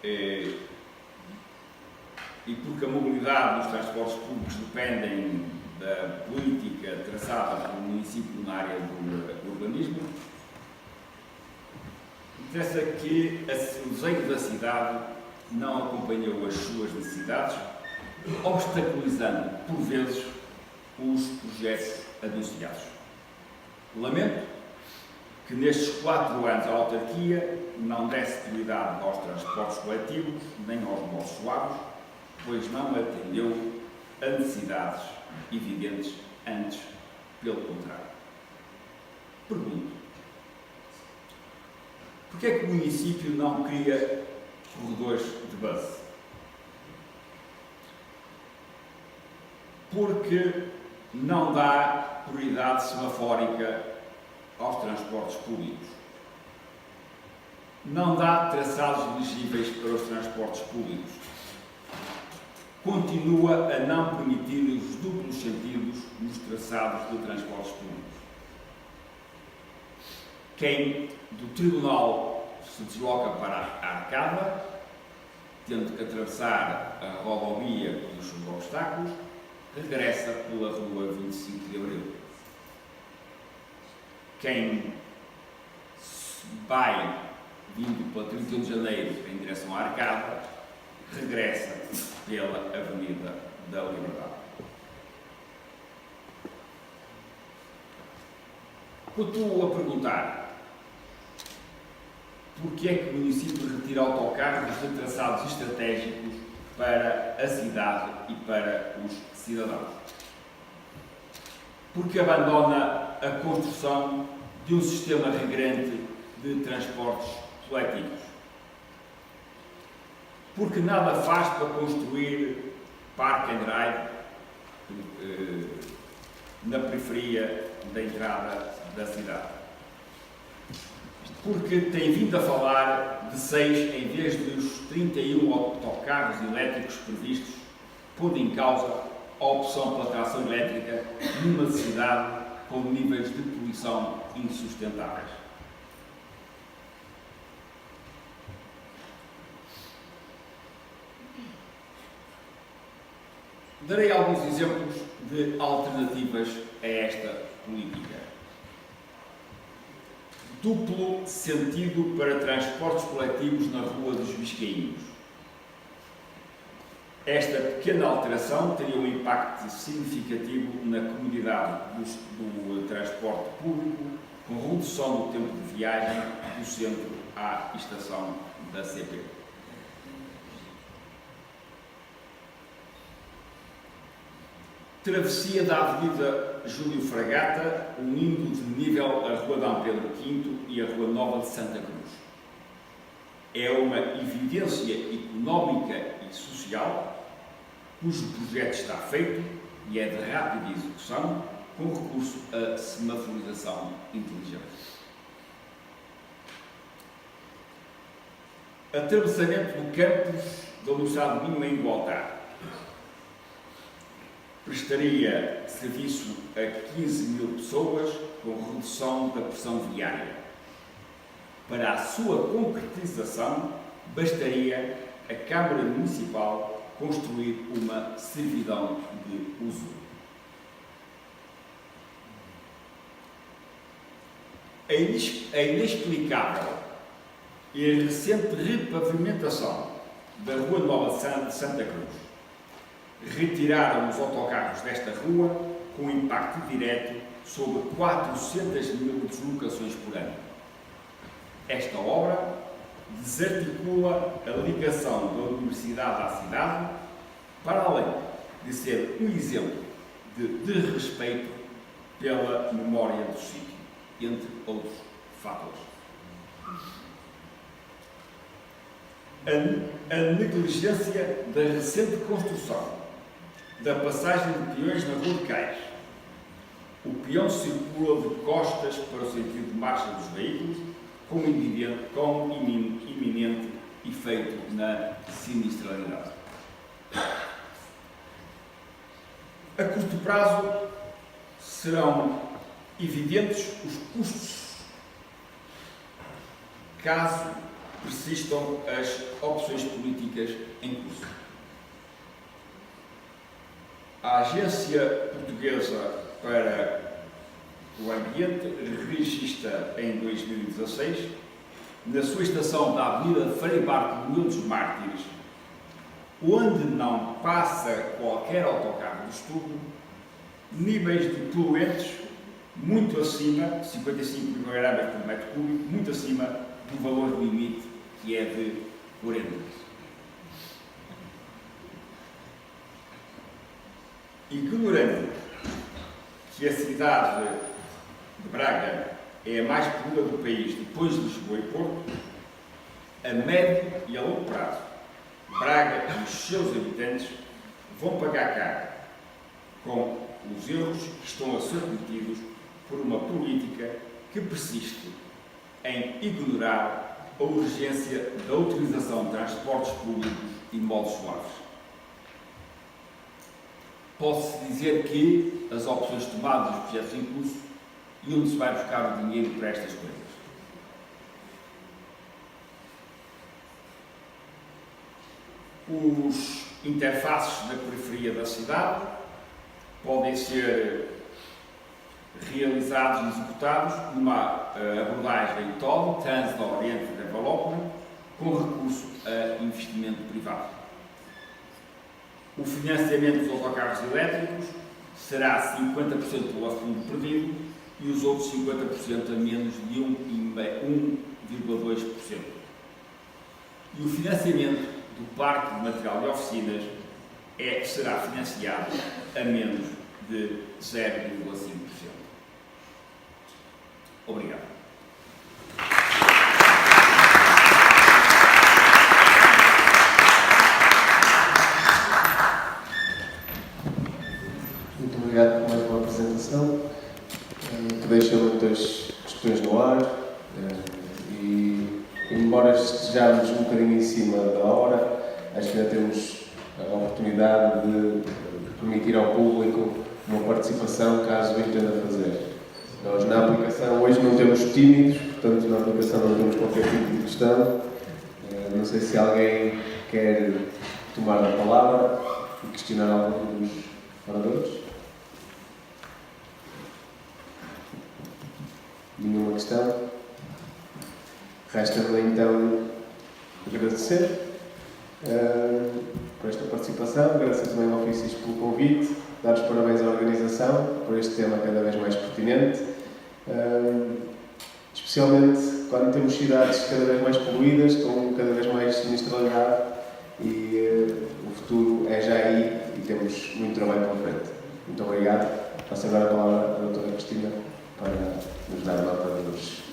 e porque a mobilidade dos transportes públicos dependem da política traçada pelo município na área do urbanismo, interessa que o desenho da cidade não acompanhou as suas necessidades, obstaculizando, por vezes, os projetos anunciados. Lamento que nestes 4 anos a autarquia não desse prioridade aos transportes coletivos, nem aos bolsos suaves, pois não atendeu a necessidades evidentes, antes, pelo contrário. Pergunto: porquê é que o município não cria corredores de bus? Porque não dá prioridade semafórica aos transportes públicos. Não dá traçados elegíveis para os transportes públicos. Continua a não permitir os duplos sentidos nos traçados de transportes públicos. Quem do Tribunal se desloca para a Arcada, tendo que atravessar a rodovia pelos seus obstáculos, regressa pela rua 25 de Abril. Quem vai vindo pela 31 de Janeiro em direção à Arcada, regressa pela Avenida da Liberdade. Continuo a perguntar: porquê é que o município retira autocarros de traçados estratégicos para a cidade e para os cidadãos? Porque abandona a construção de um sistema regrante de transportes coletivos? Porque nada faz para construir park and drive na periferia da entrada da cidade? Porque tem vindo a falar de 6 em vez dos 31 autocarros elétricos previstos, pondo em causa a opção pela tração elétrica numa cidade com níveis de poluição insustentáveis. Darei alguns exemplos de alternativas a esta política. duplo sentido para transportes coletivos na Rua dos Biscainhos. Esta pequena alteração teria um impacto significativo na comodidade do transporte público, com redução do tempo de viagem do centro à estação da CP. Travessia da Avenida Júlio Fragata, unindo de nível a Rua D. Pedro V e a Rua Nova de Santa Cruz. É uma evidência económica e social, cujo projeto está feito e é de rápida execução, com recurso à semaforização inteligente. Atravessamento do campus da Universidade de Minho em Igualdade. Prestaria serviço a 15 mil pessoas com redução da pressão viária. Para a sua concretização, bastaria a Câmara Municipal construir uma servidão de uso. A inexplicável e a recente repavimentação da Rua Nova de Santa Cruz retiraram os autocarros desta rua com impacto direto sobre 400 mil deslocações por ano. Esta obra desarticula a ligação da universidade à cidade, para além de ser um exemplo de desrespeito pela memória do sítio, entre outros fatores. A negligência da recente construção da passagem de peões na Rua de Cais. O peão circula de costas para o sentido de marcha dos veículos, com iminente efeito na sinistralidade. A curto prazo serão evidentes os custos, caso persistam as opções políticas em curso. A Agência Portuguesa para o Ambiente registra em 2016, na sua estação da Avenida Frei Bartolomeu dos Mártires, onde não passa qualquer autocarro de estudo, níveis de poluentes muito acima, 55 mg por metro cúbico, muito acima do valor limite, que é de 40. Ignorando que a cidade de Braga é a mais poluída do país depois de Lisboa e Porto, a médio e a longo prazo, Braga e os seus habitantes vão pagar caro com os erros que estão a ser cometidos por uma política que persiste em ignorar a urgência da utilização de transportes públicos e modos suaves. Pode-se dizer que as opções tomadas dos projetos em curso e onde se vai buscar o dinheiro para estas coisas. Os interfaces da periferia da cidade podem ser realizados e executados numa abordagem TOD, Transit Oriented Development, com recurso a investimento privado. O financiamento dos autocarros elétricos será 50% pelo fundo perdido e os outros 50% a menos de 1,2%. E o financiamento do parque de material de oficinas será financiado a menos de 0,5%. Obrigado. Muito obrigado por mais uma apresentação, que deixa muitas questões no ar e, embora estejamos um bocadinho em cima da hora, acho que ainda temos a oportunidade de permitir ao público uma participação, caso o entenda fazer. Nós, na aplicação, hoje não temos tímidos, portanto, na aplicação não temos qualquer tipo de questão. Não sei se alguém quer tomar a palavra e questionar algum dos oradores. Nenhuma questão? Resta-me então agradecer por esta participação, agradecer também ao Ofícios pelo convite, dar os parabéns à organização por este tema cada vez mais pertinente, especialmente quando temos cidades cada vez mais poluídas, com cada vez mais sinistralidade e o futuro é já aí e temos muito trabalho pela frente. Muito obrigado. Passo agora a palavra à doutora Cristina para nos dar nota dos